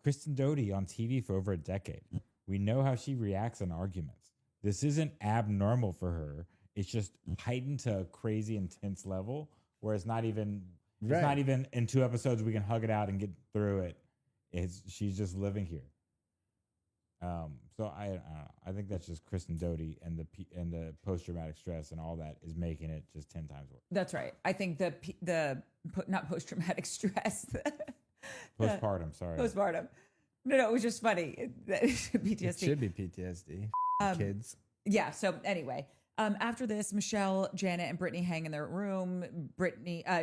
Kristen Doty on TV for over a decade. We know how she reacts in arguments. This isn't abnormal for her. It's just heightened to a crazy intense level where it's not even in 2 episodes we can hug it out and get through it. She's just living here. So I don't know. I think that's just Kristen Doty and the post traumatic stress and all that is making it just 10 times worse.
That's right. I think the not post traumatic stress.
Postpartum, sorry.
Postpartum. No, it was just funny. PTSD.
It should be PTSD. Kids.
Yeah. So anyway, after this, Michelle, Janet, and Brittany hang in their room.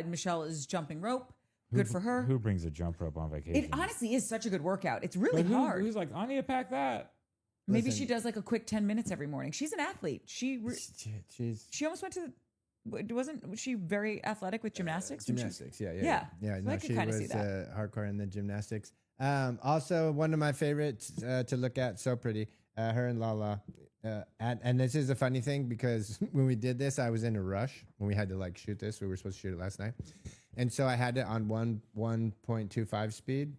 Michelle is jumping rope. Good for her.
Who brings a jump rope on vacation?
It honestly is such a good workout. It's really hard.
Who's like, I need to pack that?
Maybe she does like a quick 10 minutes every morning. She's an athlete. She almost went to. Wasn't she very athletic with gymnastics?
Gymnastics, yeah.
So
No,
I could
she
kind of
was
see that.
hardcore in the gymnastics. Also, one of my favorites to look at, so pretty, her and Lala. And this is a funny thing because when we did this, I was in a rush when we had to like shoot this. We were supposed to shoot it last night, and so I had it on 1.25 speed.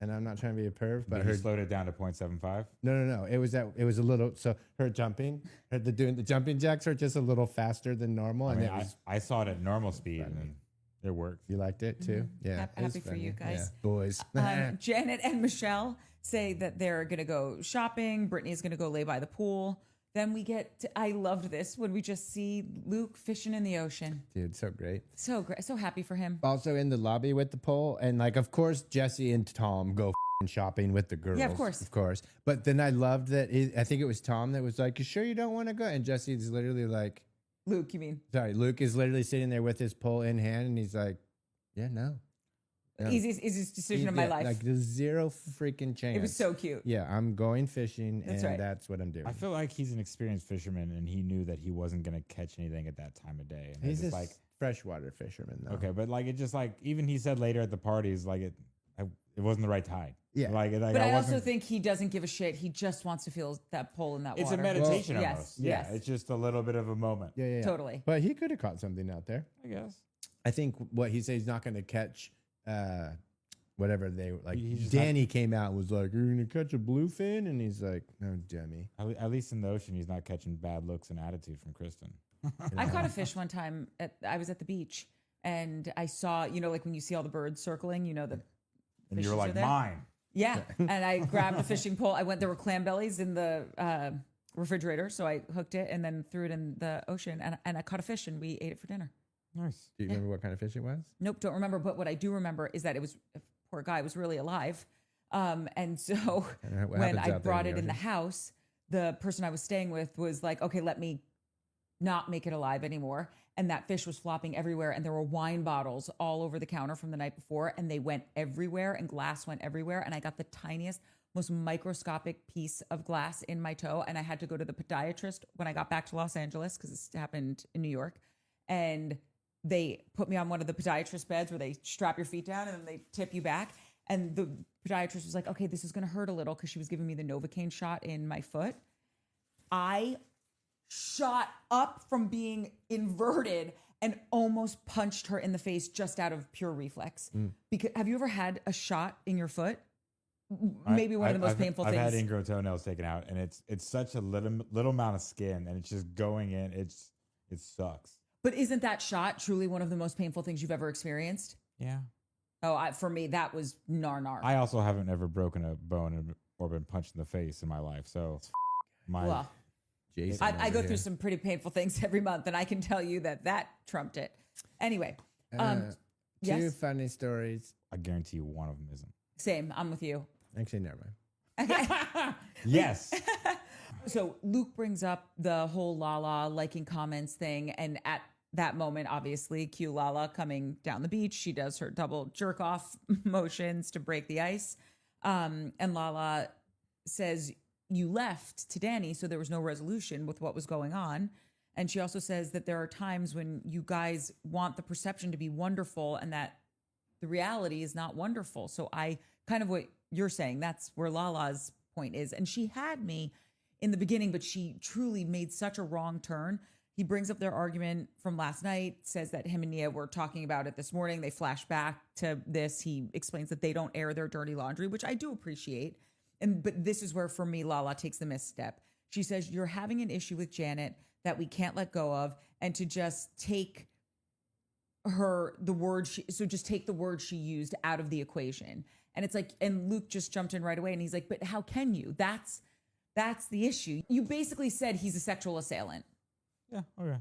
And I'm not trying to be a perv, but
her slowed it down to 0.75.
No. It was a little. So her jumping, doing the jumping jacks are just a little faster than normal.
I saw it at normal speed and it worked.
You liked it too?
Mm-hmm.
Yeah.
Happy for you guys.
Yeah. Boys.
Janet and Michelle say that they're going to go shopping. Brittany's going to go lay by the pool. Then we get to, I loved this when we just see Luke fishing in the ocean.
Dude, so great.
So great. So happy for him.
Also in the lobby with the pole. And like, of course, Jesse and Tom go shopping with the girls.
Yeah, of course.
Of course. But then I loved that. I think it was Tom that was like, you sure you don't want to go? And Jesse's literally like.
Luke, you mean?
Sorry, Luke is literally sitting there with his pole in hand. And he's like, yeah, no.
Easiest decision of my life.
Like there's zero freaking chance.
It was so cute.
Yeah, I'm going fishing,
That's
and
right.
that's what I'm doing.
I feel like he's an experienced fisherman, and he knew that he wasn't going to catch anything at that time of day. And
He's
just
a
like
freshwater fisherman, though.
okay, but like it just like even he said later at the parties, like it wasn't the right tide.
Yeah,
but I also think he doesn't give a shit. He just wants to feel that pull in that
it's
water.
a meditation
Well,
almost.
yes.
It's just a little bit of a moment.
Yeah.
Totally.
But he could have caught something out there.
I guess.
I think what he said he's not going to catch. Whatever they like.
He's
Danny came out and was like, "You're gonna catch a bluefin," and he's like, "No, dummy."
At least in the ocean, he's not catching bad looks and attitude from Kristen.
I caught a fish one time. I was at the beach and I saw, like when you see all the birds circling, the
And
fishes
you were like,
are there.
mine.
Yeah. And I grabbed the fishing pole. There were clam bellies in the refrigerator. So I hooked it and then threw it in the ocean and I caught a fish and we ate it for dinner.
Nice.
Do you remember what kind of fish it was?
Nope, don't remember. But what I do remember is that poor guy was really alive. And so when I brought it in the house, the person I was staying with was like, okay, let me not make it alive anymore. And that fish was flopping everywhere. And there were wine bottles all over the counter from the night before. And they went everywhere and glass went everywhere. And I got the tiniest most microscopic piece of glass in my toe. And I had to go to the podiatrist when I got back to Los Angeles because this happened in New York. And they put me on one of the podiatrist beds where they strap your feet down and then they tip you back. And the podiatrist was like, okay, this is going to hurt a little because she was giving me the Novocaine shot in my foot. I shot up from being inverted and almost punched her in the face just out of pure reflex. Because have you ever had a shot in your foot? Maybe one of the most painful things.
I've had ingrown toenails taken out, and it's such a little amount of skin, and it's just going in. It sucks.
But isn't that shot truly one of the most painful things you've ever experienced?
Yeah.
Oh, for me, that was nar.
I also haven't ever broken a bone or been punched in the face in my life, so
well,
Jason
I go through some pretty painful things every month, and I can tell you that trumped it. Anyway,
two
yes?
funny stories.
I guarantee you one of them isn't.
Same. I'm with you.
Actually, never mind.
Okay.
Yes.
So Luke brings up the whole Lala liking comments thing. And at that moment, obviously, cue Lala coming down the beach. She does her double jerk off motions to break the ice. And Lala says, you left to Danny, so there was no resolution with what was going on. And she also says that there are times when you guys want the perception to be wonderful and that the reality is not wonderful. So I kind of what you're saying, that's where Lala's point is. And she had me in the beginning, but she truly made such a wrong turn. He brings up their argument from last night, says that him and Nia were talking about it this morning. They flash back to this. He explains that they don't air their dirty laundry, which I do appreciate. But this is where, for me, Lala takes the misstep. She says, you're having an issue with Janet that we can't let go of, and to just take the word she used out of the equation. And it's like, and Luke just jumped in right away and he's like, but how can you? That's the issue. You basically said he's a sexual assailant.
Yeah. Okay.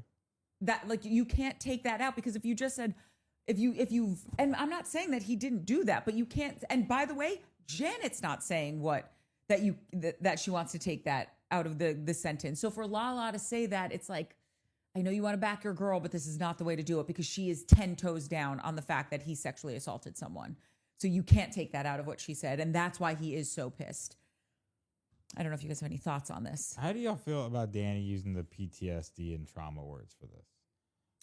That, like, you can't take that out, because if you just said, if and I'm not saying that he didn't do that, but you can't. And by the way, Janet's not saying that she wants to take that out of the sentence. So for Lala to say that, it's like, I know you want to back your girl, but this is not the way to do it, because she is 10 toes down on the fact that he sexually assaulted someone. So you can't take that out of what she said. And that's why he is so pissed. I don't know if you guys have any thoughts on this.
How do y'all feel about Danny using the PTSD and trauma words for this?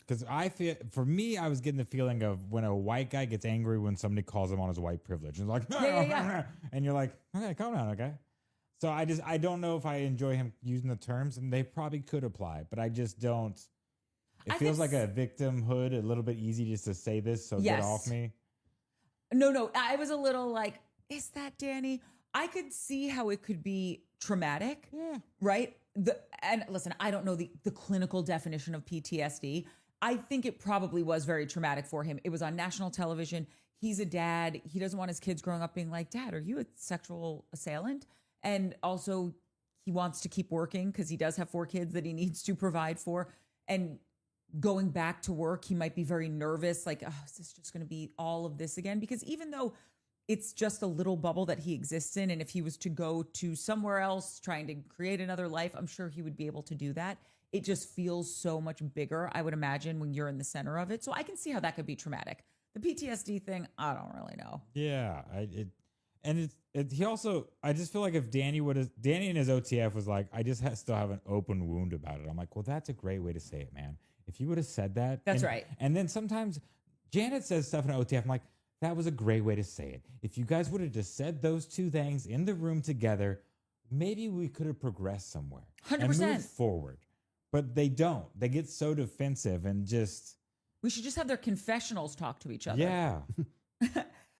Because for me, I was getting the feeling of when a white guy gets angry when somebody calls him on his white privilege. And like,
yeah.
And you're like, okay, calm down, okay? So I don't know if I enjoy him using the terms, and they probably could apply, but I just don't. It feels like a victimhood, a little bit easy just to say this, so get off me.
No, I was a little like, is that Danny? I could see how it could be traumatic, right? And listen, I don't know the clinical definition of PTSD. I think it probably was very traumatic for him. It was on national television. He's a dad. He doesn't want his kids growing up being like, Dad, are you a sexual assailant? And also, he wants to keep working because he does have 4 kids that he needs to provide for. And going back to work, he might be very nervous. Like, oh, is this just going to be all of this again? Because even though it's just a little bubble that he exists in, and if he was to go to somewhere else trying to create another life, I'm sure he would be able to do that. It just feels so much bigger, I would imagine, when you're in the center of it. So I can see how that could be traumatic. The PTSD thing, I don't really know.
Yeah, he also, I just feel like if Danny in his OTF was like, I just still have an open wound about it. I'm like, well, that's a great way to say it, man. If you would have said that.
That's right.
And then sometimes Janet says stuff in OTF. I'm like, that was a great way to say it. If you guys would have just said those 2 things in the room together, maybe we could have progressed somewhere.
100%.
And moved forward. But they don't. They get so defensive and just.
We should just have their confessionals talk to each other.
Yeah.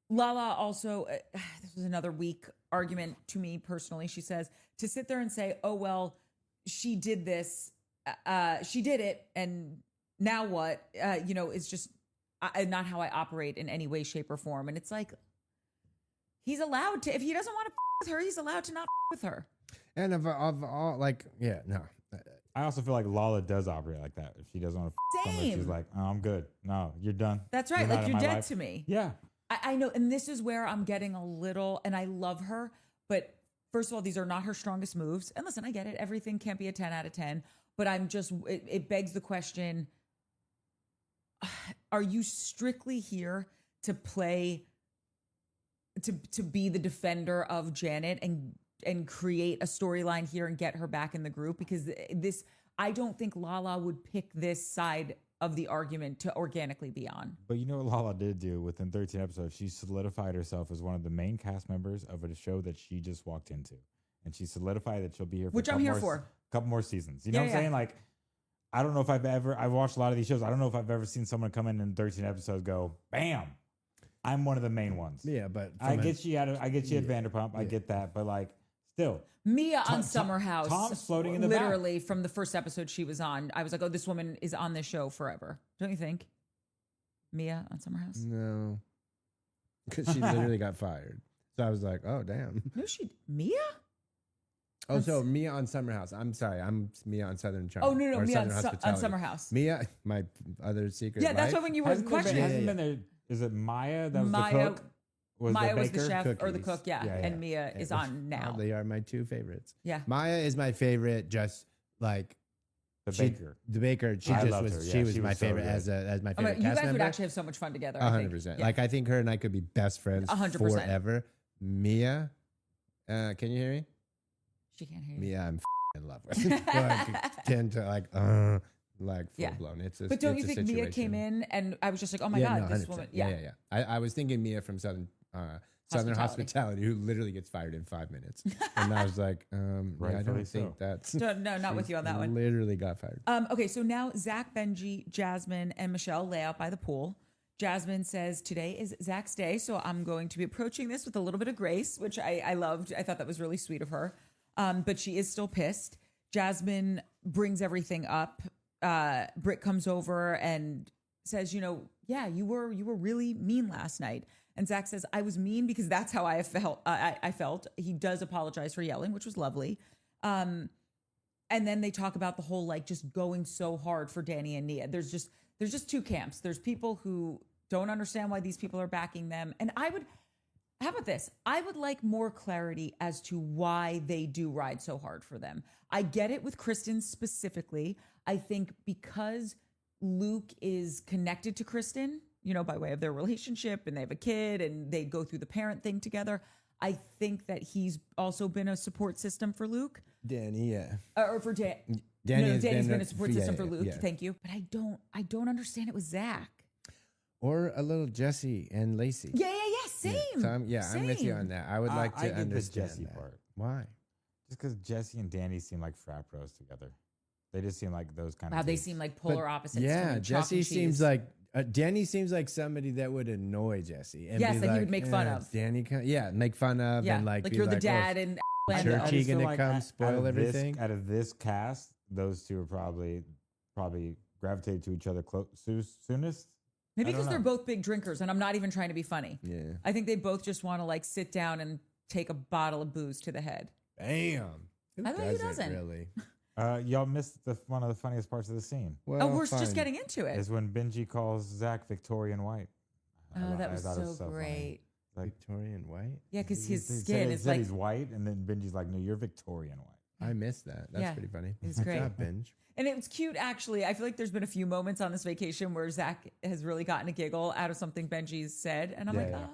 Lala also, this was another weak argument to me personally. She says, to sit there and say, oh, well, she did this, she did it, and now what? It's just not how I operate in any way, shape, or form. And it's like, he's allowed to, if he doesn't want to with her, he's allowed to not with her.
And of all, like, yeah, no.
I also feel like Lala does operate like that. If she doesn't want to somebody, she's like, oh, I'm good. No, you're done.
That's right. Like, you're dead to me.
Yeah.
I know. And this is where I'm getting a little, and I love her, but first of all, these are not her strongest moves. And listen, I get it. Everything can't be a 10 out of 10, but it begs the question, are you strictly here to play to be the defender of Janet and create a storyline here and get her back in the group, because this, I don't think Lala would pick this side of the argument to organically be on.
But you know what Lala did do within 13 episodes? She solidified herself as one of the main cast members of a show that she just walked into. And she solidified that she'll be here for
Which I'm here for.
A couple more seasons. You know what I'm saying? Like, I don't know if I've watched a lot of these shows. I don't know if I've ever seen someone come in 13 episodes go, bam, I'm one of the main ones.
Yeah, but
I get you at Vanderpump. I get that. But like, still.
Mia on Summer House.
Tom's floating in the
literally back. From the first episode she was on, I was like, oh, this woman is on this show forever. Don't you think? Mia on Summer House?
No. Because she literally got fired. So I was like, oh, damn.
No, Mia?
Oh, so Mia on Summer House. I'm sorry. I'm Mia on Southern Charm.
Oh, no, Mia on Summer House.
Mia, my other secret
Yeah,
life.
that's why when you were questioning.
Hasn't been there. Is it Maya that was the cook?
Maya was the chef
Cookies.
or the cook, yeah. And Mia is on now.
They are my two favorites.
Yeah.
Maya is my favorite, just like
the baker.
The baker. She just was. She was my favorite as my favorite cast
you guys
member.
would actually have so much fun together.
100%. Like I think her and I could be best friends
100%.
forever. Mia, can you hear me?
She can't hear you.
Mia, I'm in love with. Tend to like full blown.
But don't you think Mia came in and I was just like, oh my God, this woman.
Yeah. I was thinking Mia from Southern Hospitality, who literally gets fired in 5 minutes. And I was like, I don't think that's...
No, not with you on that one.
Literally got fired.
Okay, so now Zach, Benji, Jasmine, and Michelle lay out by the pool. Jasmine says, today is Zach's day, so I'm going to be approaching this with a little bit of grace, which I loved. I thought that was really sweet of her. But she is still pissed. Jasmine brings everything up. Britt comes over and says, you were really mean last night. And Zach says, I was mean because that's how I felt. I felt. He does apologize for yelling, which was lovely. And then they talk about the whole, like, just going so hard for Danny and Nia. There's just two camps. There's people who don't understand why these people are backing them. And how about this? I would like more clarity as to why they do ride so hard for them. I get it with Kristen specifically. I think because Luke is connected to Kristen, by way of their relationship, and they have a kid and they go through the parent thing together. I think that he's also been a support system for Luke.
Danny, yeah.
Or for Danny. Danny's been a support system for Luke. Yeah. Thank you. But I don't understand it with Zach.
Or a little Jesse and Lacey.
Yeah. Same.
Yeah, so I'm with you on that. I would like to understand
the Jesse
that.
part.
Why?
Just because Jesse and Danny seem like frat bros together. They just seem like those kind
of
teams.
They seem like polar opposites.
Yeah, Jesse seems like Danny seems like somebody that would annoy Jesse. And
yes, that he would make fun of.
Danny, make fun of.
Yeah,
and
like you're the dad and
Churchy gonna come spoil everything.
Out of this cast, those two are probably gravitate to each other soonest.
Maybe because they're both big drinkers, and I'm not even trying to be funny.
Yeah,
I think they both just want to like sit down and take a bottle of booze to the head.
Damn,
I think who doesn't
really.
Y'all missed one of the funniest parts of the scene.
Well, we're just getting into it.
Is when Benji calls Zach Victorian White.
That was so great.
Like,
Victorian White?
Yeah, because his skin is like...
he's white, and then Benji's like, no, you're Victorian White.
I missed that. That's pretty funny.
It's great.
Good job, Benj.
And it was cute, actually. I feel like there's been a few moments on this vacation where Zach has really gotten a giggle out of something Benji's said. And I'm oh.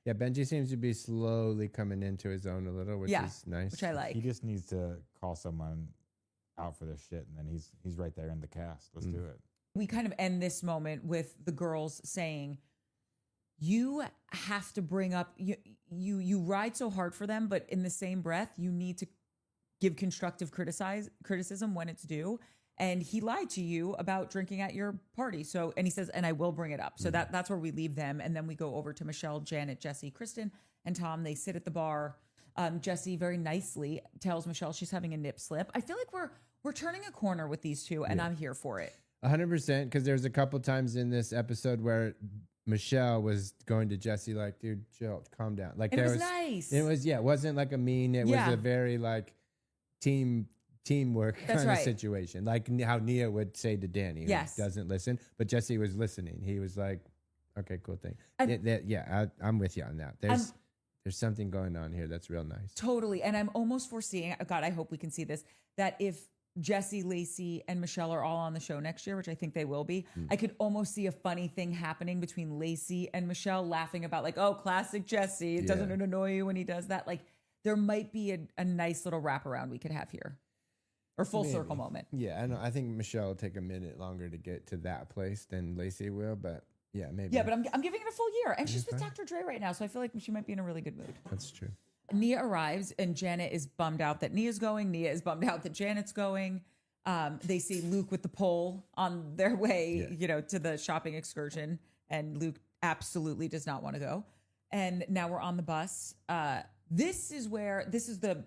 Yeah, Benji seems to be slowly coming into his own a little, which is nice.
Which I like.
He just needs to call someone out for their shit, and then he's right there in the cast. Let's do it. We
kind of end this moment with the girls saying, you have to bring up, you ride so hard for them, but in the same breath, you need to give constructive criticism when it's due. And he lied to you about drinking at your party. So, and he says, and I will bring it up. So that's where we leave them. And then we go over to Michelle, Janet, Jesse, Kristen, and Tom. They sit at the bar. Jesse very nicely tells Michelle she's having a nip slip. I feel like we're turning a corner with these two, and I'm here for it.
100%, because there's a couple times in this episode where Michelle was going to Jesse like, dude, chill, calm down. Like,
and it was nice.
It was, it wasn't like a mean, it was a very like teamwork kind of situation. Like how Nia would say to Danny, who doesn't listen, but Jesse was listening. He was like, okay, cool thing. I'm with you on that. There's something going on here that's real nice.
Totally. And I'm almost foreseeing, God, I hope we can see this, that if Jesse, Lacey, and Michelle are all on the show next year, which I think they will be. I could almost see a funny thing happening between Lacey and Michelle, laughing about like, oh, classic Jesse. Doesn't it annoy you when he does that? Like, there might be a nice little wraparound we could have here, or full circle moment.
Yeah, I think Michelle will take a minute longer to get to that place than Lacey will, but yeah, maybe.
Yeah, but I'm giving it a full year, and she's with Dr. Dre right now, so I feel like she might be in a really good mood.
That's true.
Nia arrives, and Janet is bummed out that Nia's going. Nia is bummed out that Janet's going. They see Luke with the pole on their way, to the shopping excursion, and Luke absolutely does not want to go. And now we're on the bus. This is the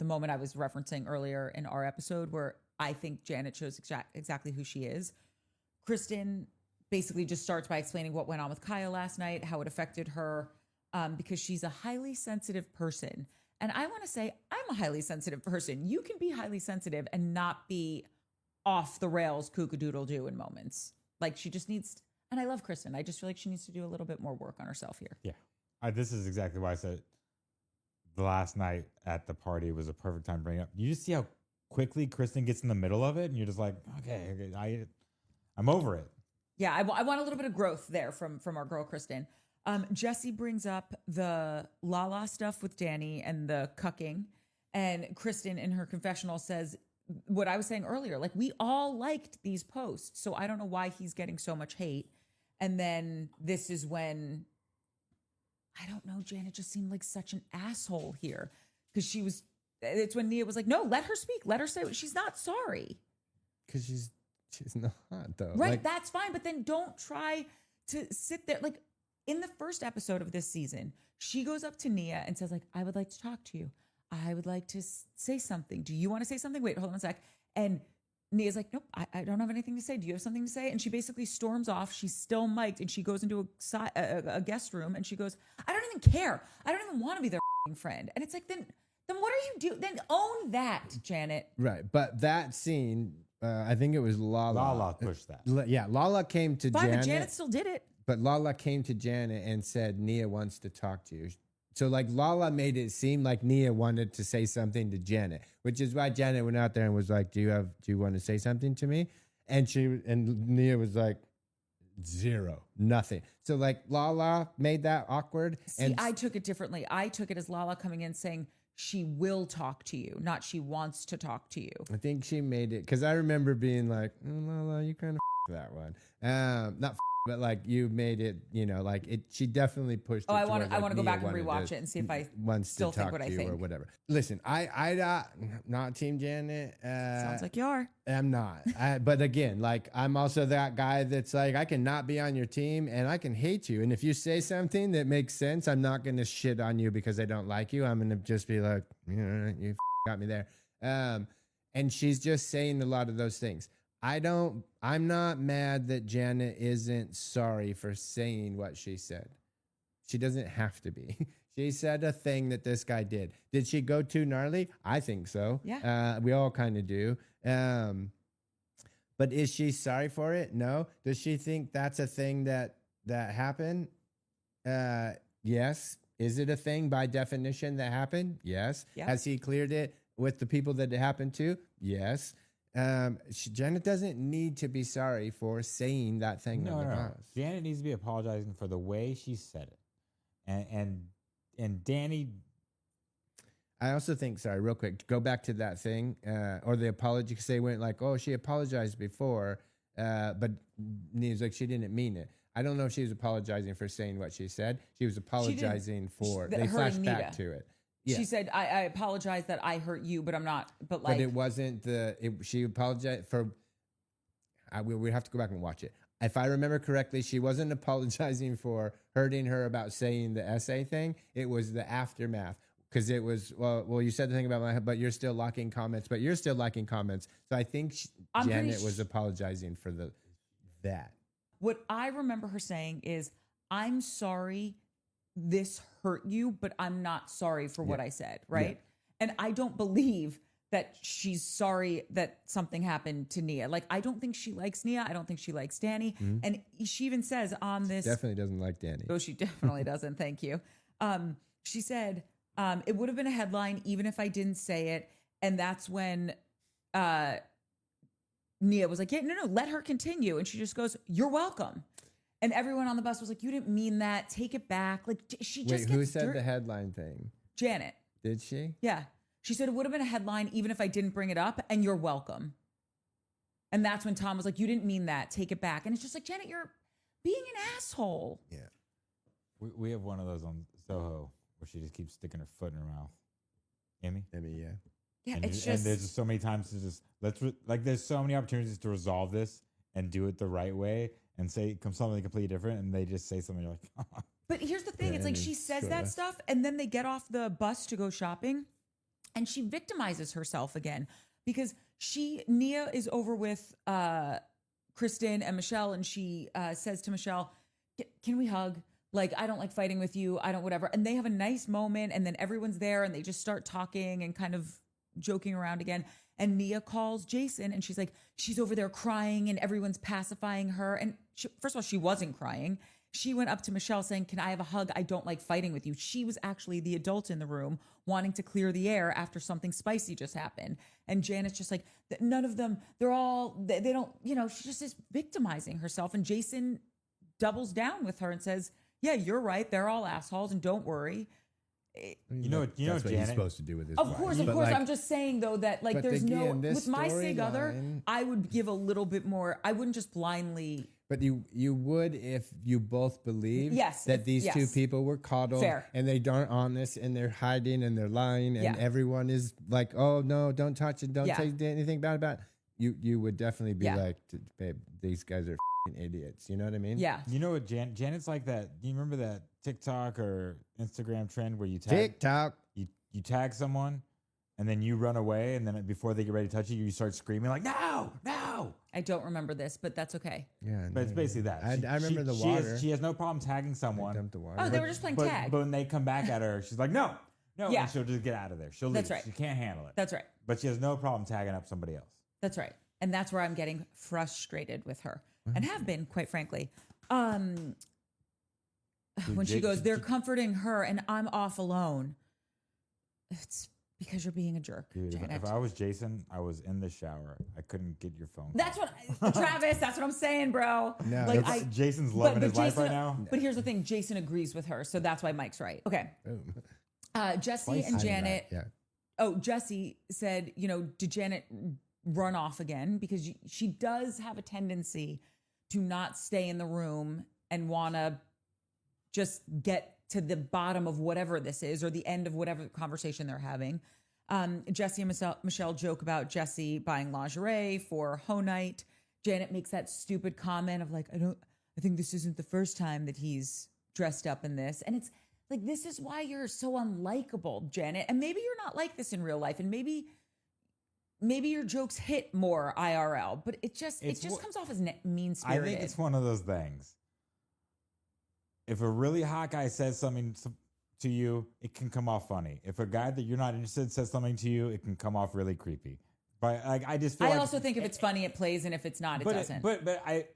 moment I was referencing earlier in our episode where I think Janet shows exactly who she is. Kristen basically just starts by explaining what went on with Kaya last night, how it affected her. Because she's a highly sensitive person. And I want to say, I'm a highly sensitive person. You can be highly sensitive and not be off the rails kookadoodle-doo in moments. Like, she just needs, and I love Kristen. I just feel like she needs to do a little bit more work on herself here.
Yeah. This is exactly why I said the last night at the party was a perfect time to bring it up. You just see how quickly Kristen gets in the middle of it, and you're just like, okay, I'm over it.
Yeah, I want a little bit of growth there from our girl Kristen. Jesse brings up the Lala stuff with Danny and the cucking. And Kristen in her confessional says what I was saying earlier, like, we all liked these posts. So I don't know why he's getting so much hate. And then this is when, I don't know, Janet just seemed like such an asshole here. Because it's when Nia was like, no, let her speak. Let her say she's not sorry.
Because she's not, though.
Right,
like,
that's fine. But then don't try to sit there. Like, in the first episode of this season, she goes up to Nia and says, like, I would like to talk to you. I would like to say something. Do you want to say something? Wait, hold on a sec. And Nia's like, nope, I don't have anything to say. Do you have something to say? And she basically storms off. She's still mic'd, and she goes into a guest room, and she goes, I don't even care. I don't even want to be their friend. And it's like, then what are you doing? Then own that, Janet.
Right. But that scene, I think it was Lala.
Lala pushed that.
Yeah, Lala came to
Fine,
Janet.
but Janet still did it.
But Lala came to Janet and said, Nia wants to talk to you. So like Lala made it seem like Nia wanted to say something to Janet, which is why Janet went out there and was like, do you want to say something to me? And Nia was like, zero, nothing. So like Lala made that awkward.
See, I took it differently. I took it as Lala coming in saying she will talk to you, not she wants to talk to you.
I think she made it, because I remember being like, Lala, you kind of that one. Not but like you made it, like it. She definitely pushed.
Oh, I want to go back and rewatch it and see if I still think what I think
or whatever. Listen, I not Team Janet.
Sounds like you are.
I'm not. But again, like I'm also that guy that's like I can not be on your team and I can hate you. And if you say something that makes sense, I'm not going to shit on you because I don't like you. I'm going to just be like, you got me there. And she's just saying a lot of those things. I'm not mad that Janet isn't sorry for saying what she said. She doesn't have to be. She said a thing that this guy did. Did she go too gnarly? I think so.
Yeah.
We all kind of do. But is she sorry for it? No. Does she think that's a thing that happened? Yes. Is it a thing by definition that happened? Yes.
Yeah.
Has he cleared it with the people that it happened to? Yes. Janet doesn't need to be sorry for saying that thing.
No. Janet needs to be apologizing for the way she said it, and Danny.
I also think, sorry, real quick, go back to that thing or the apology, because they went like, oh, she apologized before, but Nia's like, she didn't mean it. I don't know if she was apologizing for saying what she said. She was apologizing for. They flashed back to it. Yeah.
She said, I apologize that I hurt you, but I'm not. But
it wasn't she apologized for. We have to go back and watch it. If I remember correctly, she wasn't apologizing for hurting her about saying the essay thing. It was the aftermath, because it was, well, you said the thing about but you're still liking comments. So I think Janet was apologizing for that.
What I remember her saying is, I'm sorry this hurt you, but I'm not sorry for what I said, right? Yeah. And I don't believe that she's sorry that something happened to Nia. Like, I don't think she likes Nia. I don't think she likes Danny. Mm-hmm. And she even says on this...
Definitely doesn't like Danny.
Oh, she definitely doesn't. Thank you. She said, it would have been a headline even if I didn't say it. And that's when Nia was like, yeah, no, let her continue. And she just goes, you're welcome. And everyone on the bus was like, you didn't mean that. Take it back. Like she just
Wait, who said the headline thing?
Janet.
Did she?
Yeah. She said it would have been a headline even if I didn't bring it up, and you're welcome. And that's when Tom was like, you didn't mean that. Take it back. And it's just like, Janet, you're being an asshole.
Yeah.
We have one of those on Soho where she just keeps sticking her foot in her mouth. Emmy?
Emmy, yeah.
Yeah,
And,
it's
and
just
there's just so many times to just there's so many opportunities to resolve this and do it the right way and say something completely different, and they just say something you're like,
But here's the thing.
Yeah,
It's like
and
she
it's
says
sort
that
of-
stuff, and then they get off the bus to go shopping, and she victimizes herself again because Nia is over with Kristen and Michelle, and she says to Michelle, can we hug? Like, I don't like fighting with you. I don't whatever. And they have a nice moment, and then everyone's there, and they just start talking and kind of joking around again. And Nia calls Jason, and she's like, she's over there crying, and everyone's pacifying her. And first of all, she wasn't crying. She went up to Michelle saying, can I have a hug? I don't like fighting with you. She was actually the adult in the room wanting to clear the air after something spicy just happened. And Janet's just like, none of them, they don't, she just is victimizing herself. And Jason doubles down with her and says, yeah, you're right. They're all assholes, and don't worry.
That's what
Janet,
he's supposed to do with his
Of
wife.
course.
But
I'm just saying though that like
but
there's no
again, this
with my sig other.
storyline-
I would give a little bit more. I wouldn't just blindly.
But you would if you both believe
Yes,
that these two
yes.
people were coddled
Fair.
and they aren't honest and they're hiding and they're lying and
Yeah.
everyone is like, oh no, don't touch it, don't
Yeah.
say anything bad about it. You would definitely be
Yeah.
like, babe, these guys are f***ing idiots. You know what I mean?
Yeah.
you know what, Janet's like that. Do you remember that TikTok or Instagram trend where you
TikTok.
you tag someone and then you run away, and then before they get ready to touch you start screaming like, no.
I don't remember this, but that's okay.
Yeah,
But it's basically that.
I remember the water.
She has no problem tagging
I
someone.
dumped the water.
Oh, they were just playing
but,
tag.
But when they come back at her, she's like, no.
Yeah.
And she'll just get out of there. She'll leave.
That's right.
She can't handle it.
That's right.
But she has no problem tagging up somebody else.
That's right. And that's where I'm getting frustrated with her and have been, quite frankly. When she goes, they're comforting her and I'm off alone. It's because you're being a jerk,
Dude,
Janet.
if I was Jason, I was in the shower. I couldn't get your phone.
That's what, Travis, that's what I'm saying, bro.
No,
like
it's-
Jason's loving his life right now.
But here's the thing, Jason agrees with her, so that's why Mike's right. Okay.
Boom.
Jesse
Twice.
and
I'm
Janet.
right, yeah.
Oh, Jesse said, did Janet run off again? Because she does have a tendency to not stay in the room and want to just get to the bottom of whatever this is or the end of whatever conversation they're having. Jesse and Michelle joke about Jesse buying lingerie for Hoe Night. Janet makes that stupid comment of like, I think this isn't the first time that he's dressed up in this. And it's like, this is why you're so unlikable, Janet. And maybe you're not like this in real life. And maybe your jokes hit more IRL, but it just comes off as mean
I
spirited.
think it's one of those things. If a really hot guy says something to you, it can come off funny. If a guy that you're not interested in says something to you, it can come off really creepy. But like, I just feel
I also think if it's funny, it plays, and if it's not, it doesn't.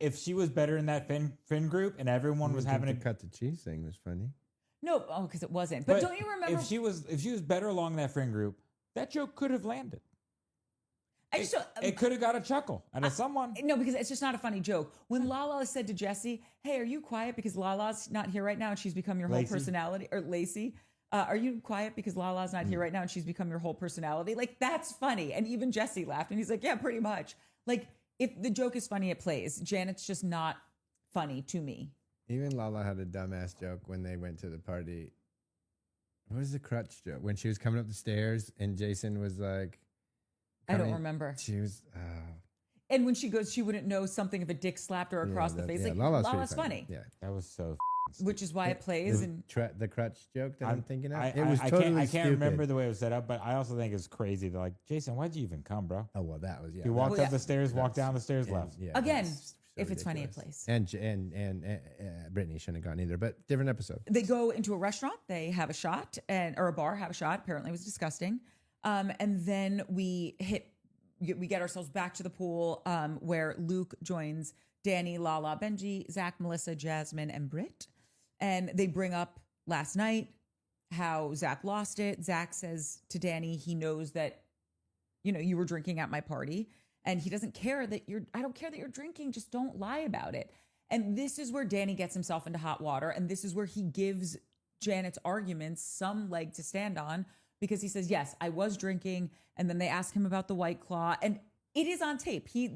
If she was better in that Finn group and everyone was having
to
a
cut the cheese thing was funny.
No, because it wasn't. But don't you remember?
if she was better along that friend group, that joke could have landed.
I just don't-
It could have got a chuckle out of someone.
No, because it's just not a funny joke. When Lala said to Jesse, "Hey, are you quiet because Lala's not here right now and she's become your whole
Lacey?
personality?" Or Lacey, are you quiet because Lala's not here right now and she's become your whole personality? Like, that's funny. And even Jesse laughed and he's like, "Yeah, pretty much." Like, if the joke is funny, it plays. Janet's just not funny to me.
Even Lala had a dumbass joke when they went to the party. What was the crutch joke? When she was coming up the stairs and Jason was like,
I don't remember.
She was,
And when she goes, she wouldn't know something if a dick slapped her across the face.
yeah,
Like,
Lala's
Lala's
pretty
funny.
Yeah.
That was so.
Which is why it plays. And
The crutch joke that I'm thinking of.
I,
It was
I
totally
can't
stupid.
remember the way it was set up, but I also think it's crazy. They're like, Jason, why'd you even come, bro?
Oh, well, that was, yeah.
You walked
Well,
up
yeah.
the stairs, walked down the stairs,
and-
left.
yeah,
again,
that's so
if it's funny, it
ridiculous.
plays.
And Brittany shouldn't have gone either, but different episode.
They go into a restaurant. They have a shot or a bar, have a shot. Apparently, it was disgusting. And then we get ourselves back to the pool where Luke joins Danny, Lala, Benji, Zach, Melissa, Jasmine, and Britt. And they bring up last night how Zach lost it. Zach says to Danny he knows that, you were drinking at my party. And he doesn't care that I don't care that you're drinking. Just don't lie about it. And this is where Danny gets himself into hot water. And this is where he gives Janet's arguments some leg to stand on, because he says, yes, I was drinking. And then they ask him about the White Claw. And it is on tape. He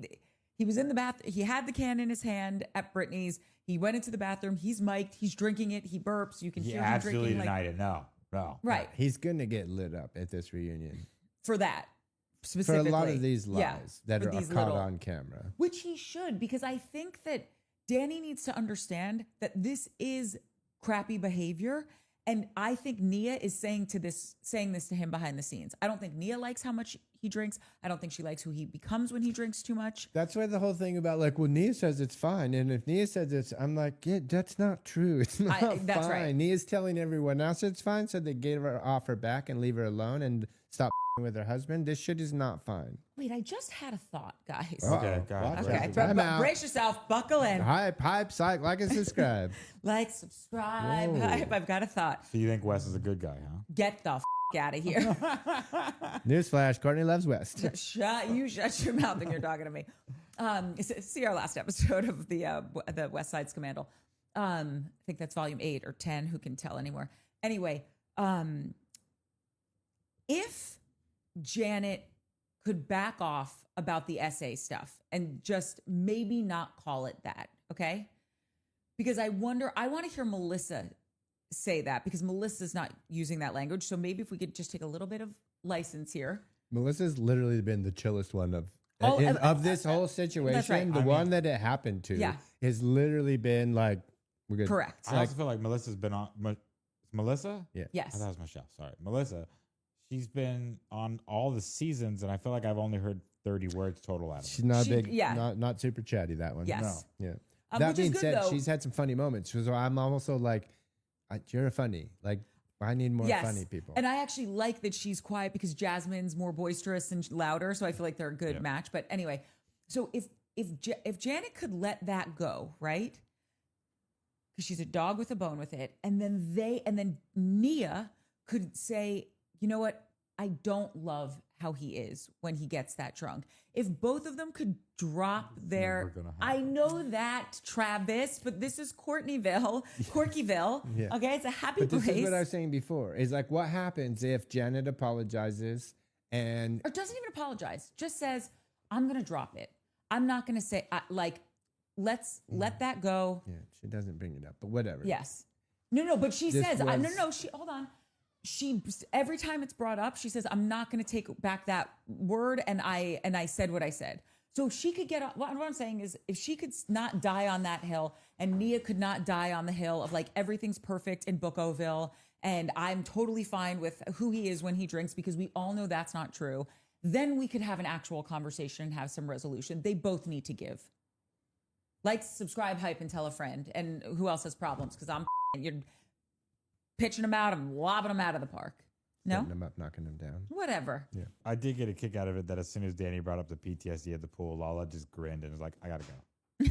was in the bathroom. He had the can in his hand at Brittany's. He went into the bathroom. He's mic'd. He's drinking it. He burps. You can
He
hear him drinking.
absolutely denied it. No.
Right.
He's going to get lit up at this reunion.
For that.
For
Specifically.
a lot of these lies that
for
are
these
caught on camera.
Which he should, because I think that Danny needs to understand that this is crappy behavior. And I think Nia is saying this to him behind the scenes. I don't think Nia likes how much he drinks. I don't think she likes who he becomes when he drinks too much.
That's why the whole thing about like, well, Nia says it's fine. And if Nia says it's, I'm like, yeah, that's not true. It's not
that's
fine.
right.
Nia's telling everyone else it's fine. So they gave her off her back and leave her alone and stop with her husband. This shit is not fine.
Wait, I just had a thought, guys.
Okay, God.
Okay,
I'm out.
brace yourself, buckle in.
Hype, psych, like and subscribe.
Like, subscribe,
Whoa.
hype. I've got a thought.
So you think Wes is a good guy, huh?
Get the out of here.
Newsflash, Courtney loves West.
Shut your mouth when you're talking to me. See our last episode of the West Side Scandal. I think that's volume 8 or 10. Who can tell anymore? Anyway, if Janet could back off about the essay stuff and just maybe not call it that, okay? Because I want to hear Melissa say that, because Melissa's not using that language. So maybe if we could just take a little bit of license here.
Melissa's literally been the chillest one of this whole situation.
That's right.
The one that it happened to has literally been like, we're good.
Correct.
I also feel like Melissa's been on. Melissa?
Yeah.
Yes.
I thought it was Michelle. Sorry. Melissa. She's been on all the seasons, and I feel like I've only heard 30 words total out of
She's
her.
not big, not super chatty, that one.
Yes.
No. Yeah. That
Which is
being
good,
said,
though.
she's had some funny moments. So I'm also like, you're funny. Like, I need more funny people.
And I actually like that she's quiet, because Jasmine's more boisterous and louder. So I feel like they're a good match. But anyway, so if Janet could let that go, right? Because she's a dog with a bone with it. And then Nia could say, you know what? I don't love how he is when he gets that drunk. If both of them could drop their, I know that, Travis, but this is Corkyville.
Yeah.
Okay, it's a happy
But
place.
this is what I was saying before. Is like, what happens if Janet apologizes and
Or doesn't even apologize, just says, I'm going to drop it. I'm not going to say, let's let that go.
yeah, she doesn't bring it up, but whatever.
Yes. No, but she
This
says,
was-
hold on. She, every time it's brought up, she says, I'm not going to take back that word. And I said what I said. So if she could get, what I'm saying is, if she could not die on that hill, and Nia could not die on the hill of like, everything's perfect in Bookoville, and I'm totally fine with who he is when he drinks, because we all know that's not true, then we could have an actual conversation and have some resolution. They both need to give. Like, subscribe, hype, and tell a friend. And who else has problems? Because you're pitching them out, I'm lobbing them out of the park. No?
Setting them up, knocking them down.
Whatever.
Yeah.
I did get a kick out of it that as soon as Danny brought up the PTSD at the pool, Lala just grinned and was like, I gotta go.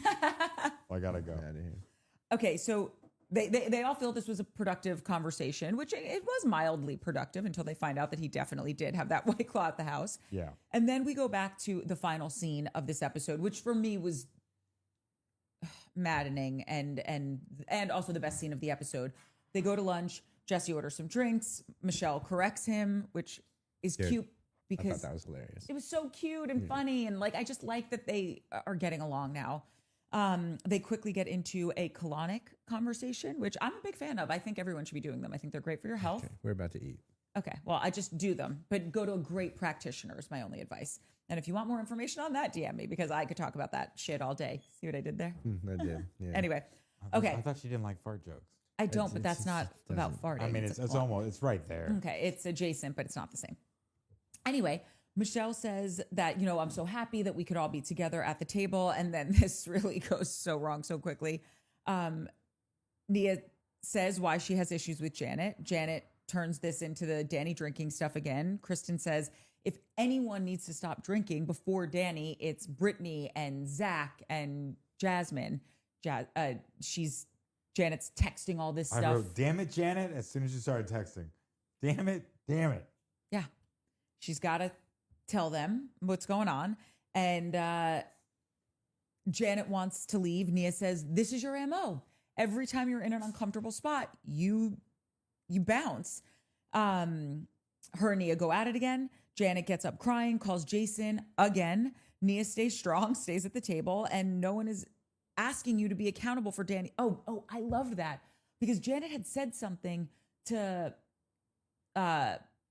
I gotta go.
Out of here.
Okay, so they all feel this was a productive conversation, which it was mildly productive until they find out that he definitely did have that White Claw at the house.
Yeah.
And then we go back to the final scene of this episode, which for me was maddening and also the best scene of the episode. They go to lunch. Jesse orders some drinks. Michelle corrects him, which is cute
I
because
thought that was hilarious.
it was so cute and funny. And like, I just like that they are getting along now. They quickly get into a colonic conversation, which I'm a big fan of. I think everyone should be doing them. I think they're great for your health.
Okay, we're about to eat.
Okay. Well, I just do them, but go to a great practitioner is my only advice. And if you want more information on that, DM me, because I could talk about that shit all day. See what I did there?
I did. Yeah.
Anyway.
I
Okay.
thought she didn't like fart jokes.
I don't, but
It's
that's
just
not about farting.
I mean, it's
a plot.
almost, it's right there.
Okay, it's adjacent, but it's not the same. Anyway, Michelle says that, I'm so happy that we could all be together at the table. And then this really goes so wrong so quickly. Nia says why she has issues with Janet. Janet turns this into the Danny drinking stuff again. Kristen says, if anyone needs to stop drinking before Danny, it's Brittany and Zach and Jasmine. Janet's texting all this
I
stuff.
wrote, damn it, Janet, as soon as you started texting. Damn it.
Yeah. She's got to tell them what's going on. And Janet wants to leave. Nia says, this is your MO. Every time you're in an uncomfortable spot, you bounce. Her and Nia go at it again. Janet gets up crying, calls Jason again. Nia stays strong, stays at the table, and no one is asking you to be accountable for Danny. Oh, I loved that because Janet had said something to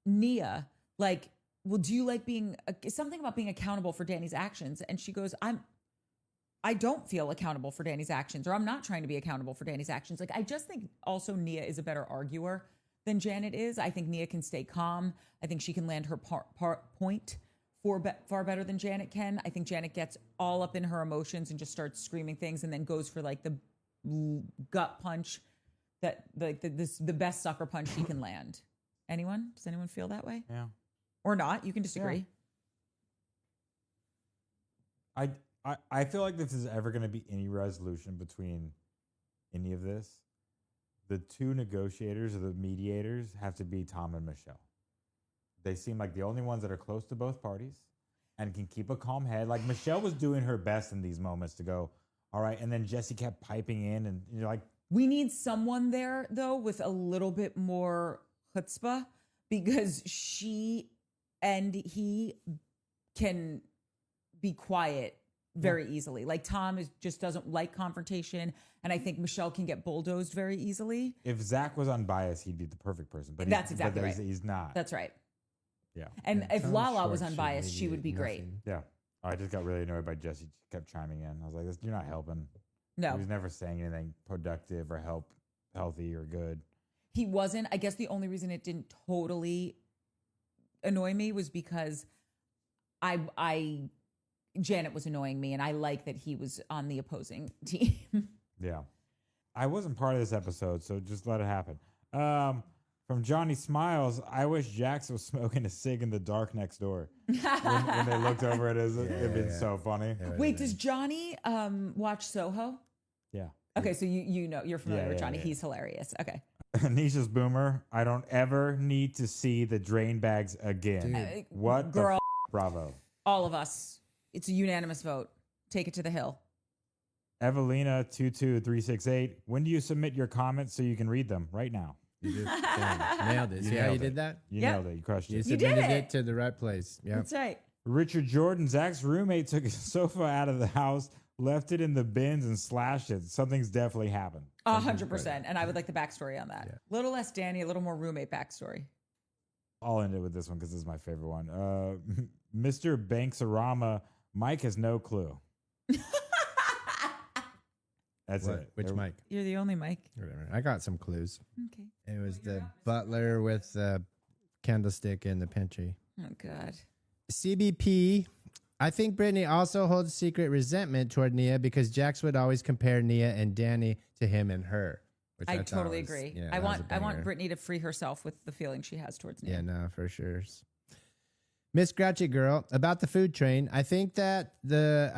Nia, like, well, do you like being something about being accountable for Danny's actions? And she goes, I don't feel accountable for Danny's actions, or I'm not trying to be accountable for Danny's actions. Like, I just think also Nia is a better arguer than Janet is. I think Nia can stay calm. I think she can land her point far better than Janet can. I think Janet gets all up in her emotions and just starts screaming things and then goes for like the gut punch that the best sucker punch she can land. Anyone? Does anyone feel that way?
Yeah.
Or not? You can disagree.
Yeah. I feel like if there's ever going to be any resolution between any of this, the two negotiators or the mediators have to be Tom and Michelle. They seem like the only ones that are close to both parties and can keep a calm head. Like Michelle was doing her best in these moments to go, all right. And then Jesse kept piping in and you're like,
we need someone there though with a little bit more chutzpah because she and he can be quiet very easily. Like Tom just doesn't like confrontation. And I think Michelle can get bulldozed very easily.
if Zach was unbiased, he'd be the perfect person. But
That's exactly right.
He's not.
That's right.
Yeah.
And if
Tom
Lala was
Schwartz should
unbiased, she would be
mediate
great.
nothing.
Yeah. I just got really annoyed by Jesse. She kept chiming in. I was like, you're not helping.
No,
He was never saying anything productive or healthy or good.
he wasn't. I guess the only reason it didn't totally annoy me was because Janet was annoying me and I like that he was on the opposing team.
Yeah. I wasn't part of this episode, so just let it happen. From Johnny Smiles, I wish Jax was smoking a cig in the dark next door. when they looked over at it, it'd been so funny.
Yeah,
Wait, does Johnny watch Soho?
Yeah.
Okay, so you know you're familiar with Johnny.
yeah.
He's hilarious. Okay.
Nisha's Boomer, I don't ever need to see the drain bags again.
Dude.
What
Girl,
the bravo.
all of us. It's a unanimous vote. Take it to the hill.
Evelina 22368, when do you submit your comments so you can read them? Right now.
You did. Damn, nailed it.
You
See how you
nailed
did
it.
that?
You
Yep.
nailed it. You crushed
You
it.
did
submitted
it.
it to the right place. Yeah.
That's right.
Richard Jordan, Zach's roommate took his sofa out of the house, left it in the bins, and slashed it. Something's definitely happened.
100%. And I would like the backstory on that.
Yeah.
A little less Danny, a little more roommate backstory.
I'll end it with this one because this is my favorite one. Mr. Banksarama, Mike has no clue. That's
What?
it.
Which mic?
You're the only Mike.
Whatever. I got some clues.
Okay.
It was the butler with the candlestick in the pantry.
Oh, God.
CBP. I think Brittany also holds secret resentment toward Nia because Jax would always compare Nia and Danny to him and her. Which
I
thought
totally
was-
agree.
yeah,
I
that was a
want
banger.
Brittany to free herself with the feeling she has towards Nia.
Yeah, no, for sure. Miss Grouchy Girl, about the food train, I think that the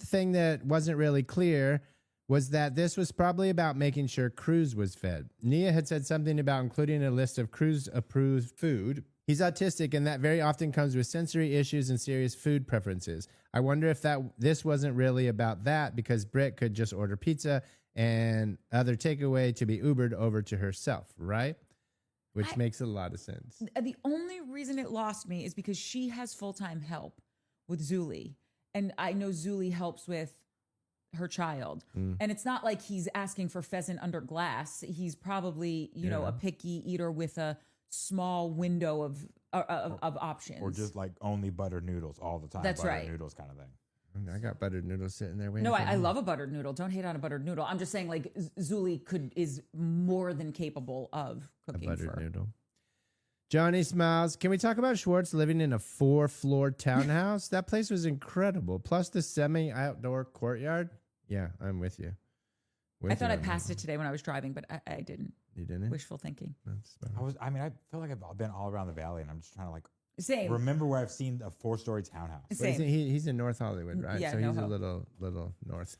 thing that wasn't really clear was that this was probably about making sure Cruz was fed. Nia had said something about including a list of Cruz-approved food. He's autistic, and that very often comes with sensory issues and serious food preferences. I wonder if this wasn't really about that because Britt could just order pizza and other takeaway to be Ubered over to herself, right? Which makes a lot of sense.
The only reason it lost me is because she has full-time help with Zuli. And I know Zuli helps with her child. And it's not like he's asking for pheasant under glass. He's probably, you know, a picky eater with a small window of options.
Or just like only buttered noodles all the time.
That's
buttered
right.
noodles kind of thing.
I got buttered noodles sitting there waiting.
No,
for
I
me.
love a buttered noodle. Don't hate on a buttered noodle. I'm just saying, like, Zuli is more than capable of
a
cooking
buttered
for.
noodle. Johnny Smiles. Can we talk about Schwartz living in a 4-floor townhouse? That place was incredible. Plus the semi-outdoor courtyard. Yeah, I'm with you.
I thought I passed it today when I was driving, but I didn't.
You didn't?
Wishful thinking.
That's about
I feel like I've been all around the valley and I'm just trying to like
Same.
remember where I've seen a 4-story townhouse.
But
Same.
he's in North Hollywood, right?
Yeah,
so he's a
NoHo.
little north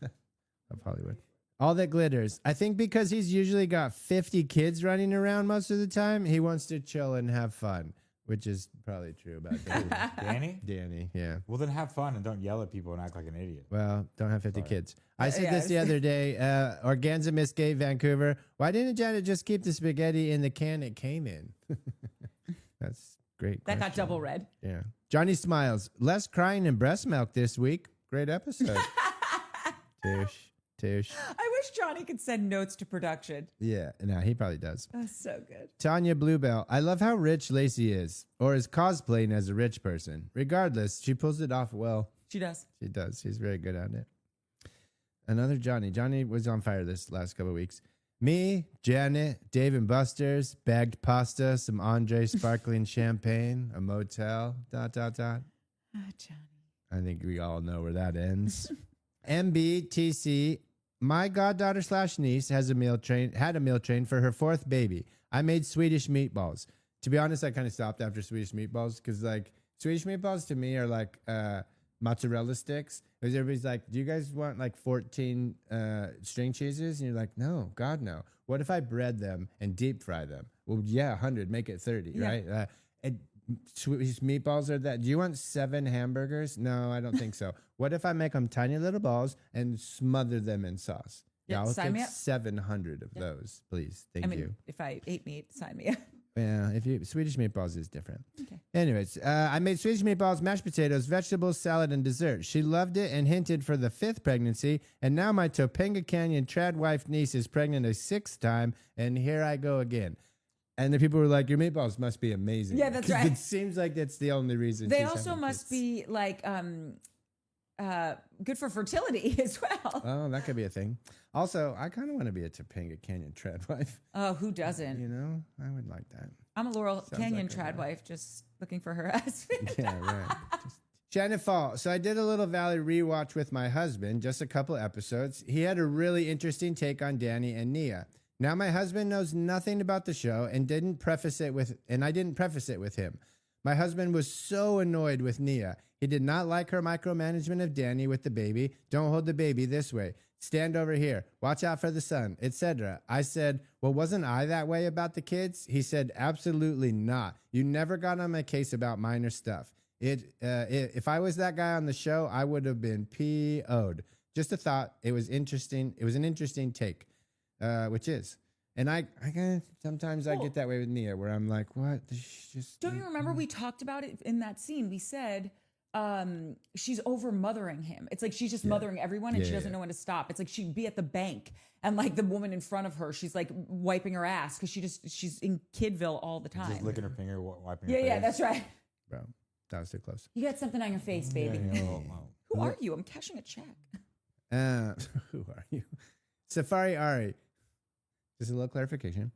of Hollywood. All that glitters. I think because he's usually got 50 kids running around most of the time, he wants to chill and have fun, which is probably true about
Danny?
Danny. Yeah.
Well, then have fun and don't yell at people and act like an idiot.
Well, don't have 50
Sorry.
kids. I said this the other day. Organza Miss Gate, Vancouver. Why didn't Janet just keep the spaghetti in the can it came in? That's great.
That got
question.
double red.
Yeah. Johnny smiles. Less crying and breast milk this week. Great episode. Tish.
I wish Johnny could send notes to production.
Yeah. No, he probably does.
That's so good.
Tanya Bluebell. I love how rich Lacey is, or is cosplaying as a rich person. Regardless, she pulls it off well.
She does.
She does. She's very good at it. Another Johnny. Johnny was on fire this last couple of weeks. Me, Janet, Dave and Buster's, bagged pasta, some Andre sparkling champagne, a motel, ...
Oh, Johnny.
I think we all know where that ends. MBTC. My goddaughter / niece had a meal train for her 4th baby. I made Swedish meatballs. To be honest, I kind of stopped after Swedish meatballs because like Swedish meatballs to me are like mozzarella sticks. Because everybody's like, do you guys want like 14 string cheeses? And you're like, no, God, no. What if I bread them and deep fry them? Well, yeah, 100, make it 30,
Yeah.
right? Swedish meatballs are that. Do you want 7 hamburgers? No, I don't think so. What if I make them tiny little balls and smother them in sauce?
Yeah,
I'll
sign me
take
up.
700 of those, please. Thank you.
If I ate meat, sign me up.
Yeah, Swedish meatballs is different.
Okay.
Anyways, I made Swedish meatballs, mashed potatoes, vegetables, salad, and dessert. She loved it and hinted for the 5th pregnancy. And now my Topanga Canyon trad wife niece is pregnant a 6th time, and here I go again. And the people were like, your meatballs must be amazing.
Yeah, that's
'Cause
right.
It seems like that's the only reason.
They
she's
also
having
must
kids.
be like good for fertility as well.
Oh, that could be a thing. Also, I kind of want to be a Topanga Canyon trad wife.
Oh, who doesn't?
You know, I would like that.
I'm a Laurel
Sounds
Canyon
like a
trad
lot.
wife just looking for her husband.
Yeah, right. Shannon Fall. So I did a little Valley rewatch with my husband, just a couple episodes. He had a really interesting take on Danny and Nia. Now my husband knows nothing about the show and I didn't preface it with him. My husband was so annoyed with Nia. He did not like her micromanagement of Danny with the baby. Don't hold the baby this way. Stand over here. Watch out for the sun, etc. I said, well, wasn't I that way about the kids? He said, absolutely not. You never got on my case about minor stuff. If I was that guy on the show, I would have been PO'd. Just a thought. It was interesting. It was an interesting take, which is. And I kind of sometimes I get that way with Nia, where I'm like, what?
Don't you remember we talked about it in that scene? We said she's over mothering him. It's like she's just mothering everyone and she doesn't know when to stop. It's like she'd be at the bank and like the woman in front of her, she's like wiping her ass because she's in Kidville all the time.
Just licking her finger, wiping her
Yeah,
face.
that's right.
Bro, that was too close.
You got something on your face, baby.
Yeah.
Who are you? I'm cashing a check.
Who are you? Safari Ari. Just a little clarification.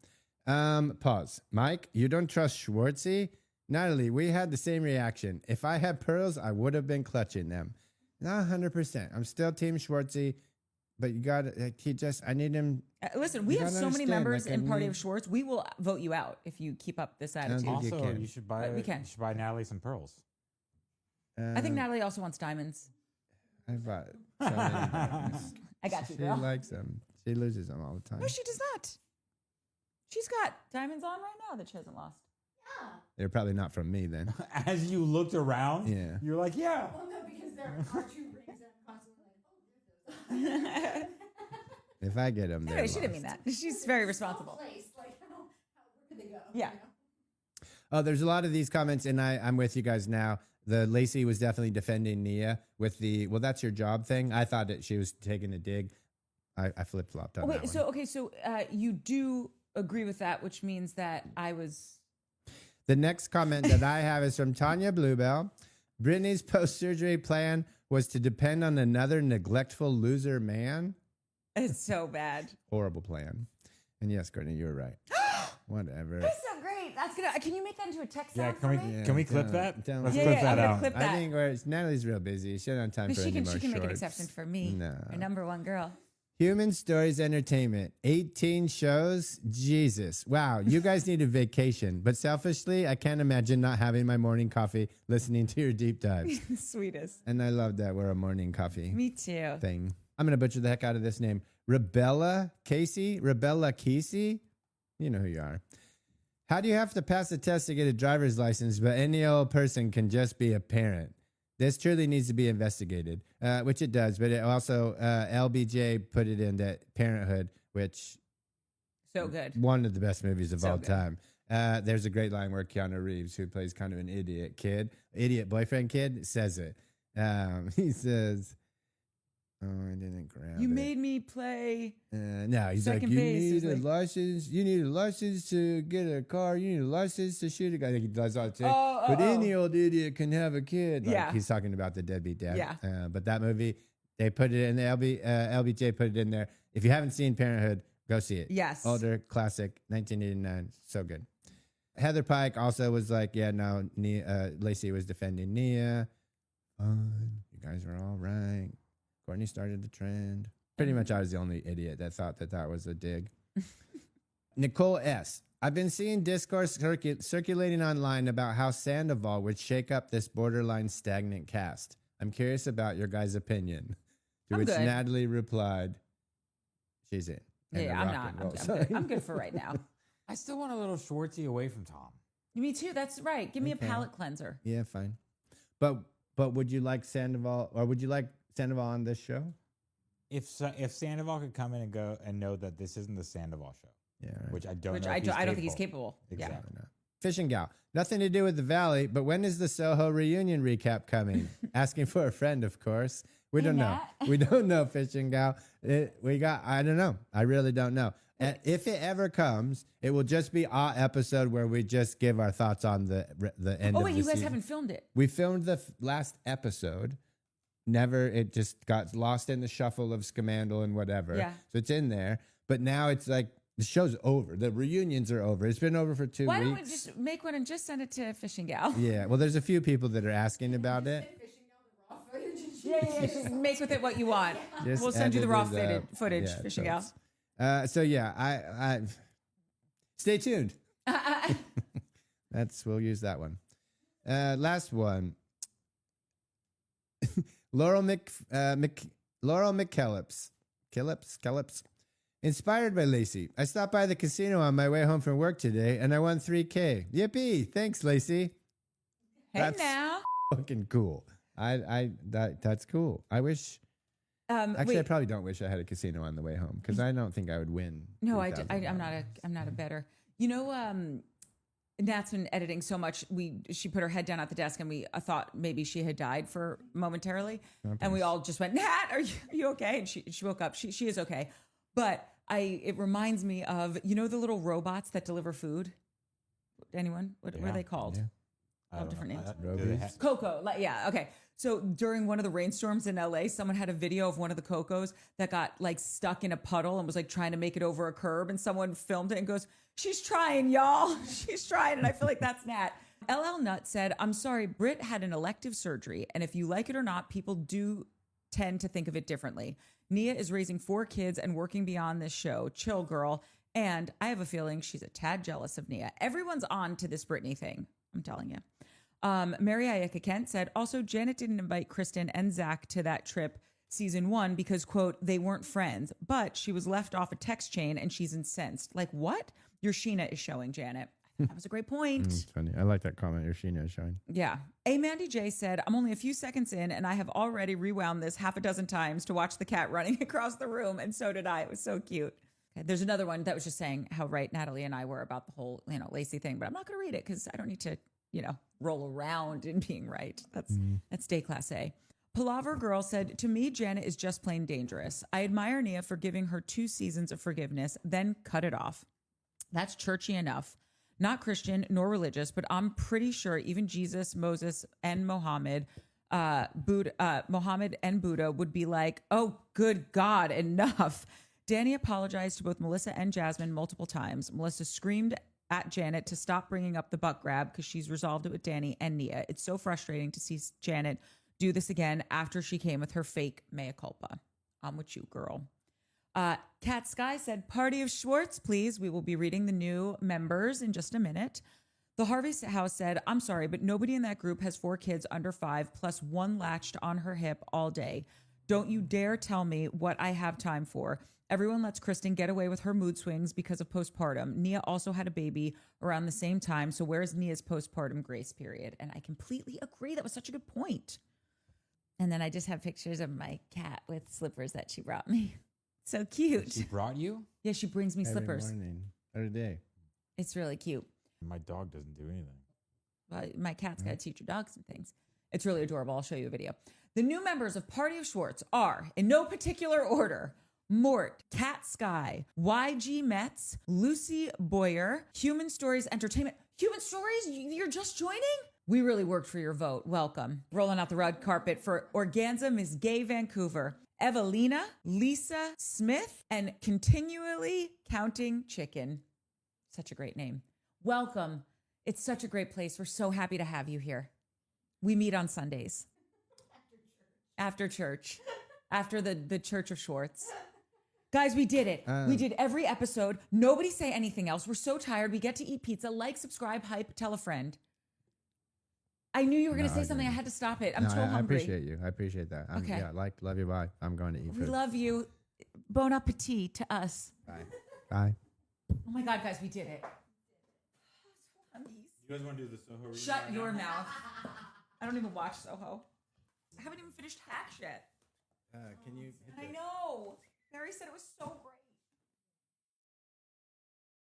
Pause. Mike, you don't trust Schwartzy? Natalie, we had the same reaction. If I had pearls, I would have been clutching them. Not 100%. I'm still Team Schwartzy, but you got to, I need him.
Listen, we
You
have
gotta
so many
understand,
members
like,
in
I
Party
need-
of Schwartz. We will vote you out if you keep up this attitude.
think you
Also,
can.
you should buy.
But we can.
You should buy Natalie some pearls.
I think Natalie also wants diamonds.
I bought so many diamonds.
I got you,
She
girl.
likes them. She loses them all the time.
No, she does not. She's got diamonds on right now that she hasn't lost.
They're probably not from me then.
As you looked around,
Yeah.
you're like, yeah.
Well, no, because there are 2 rings that I'm constantly like, oh,
If I get them, they're
Anyway, she didn't mean
lost.
that. She's very responsible.
place. Like, where could they go?
Yeah.
You know?
Oh, there's a lot of these comments, and I'm with you guys now. The Lacey was definitely defending Nia with the, well, that's your job thing. I thought that she was taking a dig. I flip-flopped on
Oh,
that
wait,
one.
so you do agree with that, which means that I was.
The next comment that I have is from Tanya Bluebell. Brittany's post-surgery plan was to depend on another neglectful loser man.
It's so bad.
Horrible plan. And yes, Courtney, you were right. Whatever.
That's so great. That's gonna. Can you make that into a text
Yeah,
sound for me?
can we clip
don't-
that?
don't-
Let's
Yeah,
clip
yeah,
that
I'm gonna
out.
clip
I
that.
think Natalie's real busy. She doesn't have time
But
for
she
any
can.
more
She can make an
shorts.
exception for me.
No.
Our number one girl.
Human Stories Entertainment, 18 shows. Jesus. Wow. You guys need a vacation. But selfishly, I can't imagine not having my morning coffee listening to your deep dives.
The sweetest.
And I love that we're a morning coffee
Me too.
thing. I'm going to butcher the heck out of this name. Rebella Casey? You know who you are. How do you have to pass a test to get a driver's license, but any old person can just be a parent? This truly needs to be investigated, which it does. But it also, LBJ put it in that Parenthood, which
So good.
one of the best movies of
So
all
good.
time. There's a great line where Keanu Reeves, who plays kind of an idiot boyfriend kid, says it. He says, "Oh, I didn't grab
You
it."
made me play.
No, he's like,
second
"You
base
need
is
a
like-
license. You need a license to get a car. You need a license to shoot a guy." Like he does all the time.
Oh,
But
oh.
any old idiot can have a kid. Like
Yeah.
he's talking about the deadbeat dad.
Yeah.
But that movie, they put it in the LBJ put it in there. If you haven't seen Parenthood, go see it.
Yes.
Older classic, 1989. So good. Heather Pike also was like, yeah, no, Lacey was defending Nia. Fine. You guys are all right. Courtney started the trend. Pretty much I was the only idiot that thought that was a dig. Nicole S. I've been seeing discourse circulating online about how Sandoval would shake up this borderline stagnant cast. I'm curious about your guys' opinion. To
I'm
which
good.
Natalie replied, she's in. And
Yeah,
a
I'm
rock
not.
and roll
I'm
sign.
good. I'm good for right now.
I still want a little Schwartzy away from Tom.
Me too. That's right. Give me
Okay.
a palate cleanser.
Yeah, fine. But would you like Sandoval, or would you like Sandoval on this show?
If Sandoval could come in and go and know that this isn't the Sandoval show,
Yeah, right.
which I don't
Which
know.
I
if
don't think he's capable.
Exactly.
Probably not. Fishing gal. Nothing to do with the Valley, but when is the Soho reunion recap coming? Asking for a friend, of course. We
Hey,
don't know.
Matt.
We don't know, Fishing gal. I don't know. I really don't know. And if it ever comes, it will just be our episode where we just give our thoughts on the end
Oh
of
wait,
the
you guys
season.
haven't filmed it.
We filmed the last episode. It just got lost in the shuffle of Scamandal and whatever.
Yeah.
So it's in there. But now it's like the show's over. The reunions are over. It's been over for 2
Why
weeks.
don't we just make one and just send it to Fishing Gal?
Yeah. Well, there's a few people that are asking about it.
Fishing down the raw footage and shit.
Yeah. Just make with it what you want.
Just
We'll send you the raw
edit it up.
footage,
Yeah,
Fishing Gal.
totes. So yeah, I stay tuned. We'll use that one. Last one. Laurel McKellips. Kellips. Inspired by Lacey. I stopped by the casino on my way home from work today and I won $3,000. Yippee. Thanks, Lacey.
Hey
That's
now.
fucking cool. That's cool. I wish actually I
Wait,
probably don't wish I had a casino on the way home because I don't think I would win.
no,
$3,000.
I'm not a bettor. You know, Nat's been editing so much. She put her head down at the desk, and we thought maybe she had died for momentarily, and we all just went, "Nat, are you okay?" And she woke up. She is okay, but it reminds me of the little robots that deliver food. Anyone? What are they called?
Yeah.
I
All
don't
different
know.
names.
Do they
Robies.
have-
Coco, yeah, okay. So during one of the rainstorms in LA, someone had a video of one of the Cocos that got like stuck in a puddle and was like trying to make it over a curb, and someone filmed it and goes, "She's trying, y'all. She's trying." And I feel like that's Nat. LL Nut said, "I'm sorry, Britt had an elective surgery, and if you like it or not, people do tend to think of it differently. Nia is raising 4 kids and working beyond this show. Chill, girl. And I have a feeling she's a tad jealous of Nia. Everyone's on to this Britney thing. I'm telling you." Mary Ayaka Kent said, also, Janet didn't invite Kristen and Zach to that trip season 1 because, quote, they weren't friends, but she was left off a text chain and she's incensed. Like, what? Your Sheena is showing, Janet. That was a great point.
It's funny. I like that comment your Sheena is showing.
Yeah. A Mandy J said, I'm only a few seconds in and I have already rewound this half a dozen times to watch the cat running across the room. And so did I. It was so cute. Okay, there's another one that was just saying how right Natalie and I were about the whole, Lacey thing, but I'm not going to read it because I don't need to, roll around in being right. That's day class A. Palaver Girl said, to me, Janet is just plain dangerous. I admire Nia for giving her 2 seasons of forgiveness, then cut it off. That's churchy enough. Not Christian nor religious, but I'm pretty sure even Jesus, Moses, and Mohammed and Buddha would be like, oh, good God, enough. Danny apologized to both Melissa and Jasmine multiple times. Melissa screamed at Janet to stop bringing up the butt grab because she's resolved it with Danny and Nia. It's so frustrating to see Janet do this again after she came with her fake mea culpa. I'm with you, girl. Cat Sky said, party of Schwartz, please. We will be reading the new members in just a minute. The Harvey House said, I'm sorry, but nobody in that group has 4 kids under 5 plus 1 latched on her hip all day. Don't you dare tell me what I have time for. Everyone lets Kristen get away with her mood swings because of postpartum. Nia also had a baby around the same time. So where's Nia's postpartum grace period? And I completely agree. That was such a good point. And then I just have pictures of my cat with slippers that she brought me. So cute.
She brought you?
Yeah, she brings me slippers.
Every morning, every day.
It's really cute.
My dog doesn't do anything.
Well, my cat's got to teach your dog some things. It's really adorable. I'll show you a video. The new members of Party of Schwartz are, in no particular order, Mort, Cat Sky, YG Metz, Lucy Boyer, Human Stories Entertainment. Human Stories? You're just joining? We really worked for your vote. Welcome. Rolling out the red carpet for Organza, Miss Gay Vancouver, Evelina, Lisa Smith, and Continually Counting Chicken. Such a great name. Welcome. It's such a great place. We're so happy to have you here. We meet on Sundays. After church. After the Church of Schwartz. Guys, we did it. We did every episode. Nobody say anything else. We're so tired. We get to eat pizza. Like, subscribe, hype, tell a friend. I knew you were going to say something. I had to stop it. I'm so hungry.
I appreciate you. I appreciate that.
Okay.
Yeah, love you. Bye. I'm going to eat
We
food.
love you. Bon appetit to us.
Bye. Bye.
Oh my God, guys, we did it.
You guys want to do the Soho?
Shut your mouth. I don't even watch Soho. I haven't even finished Hacks yet.
Can you?
I know. Barry said it was so great.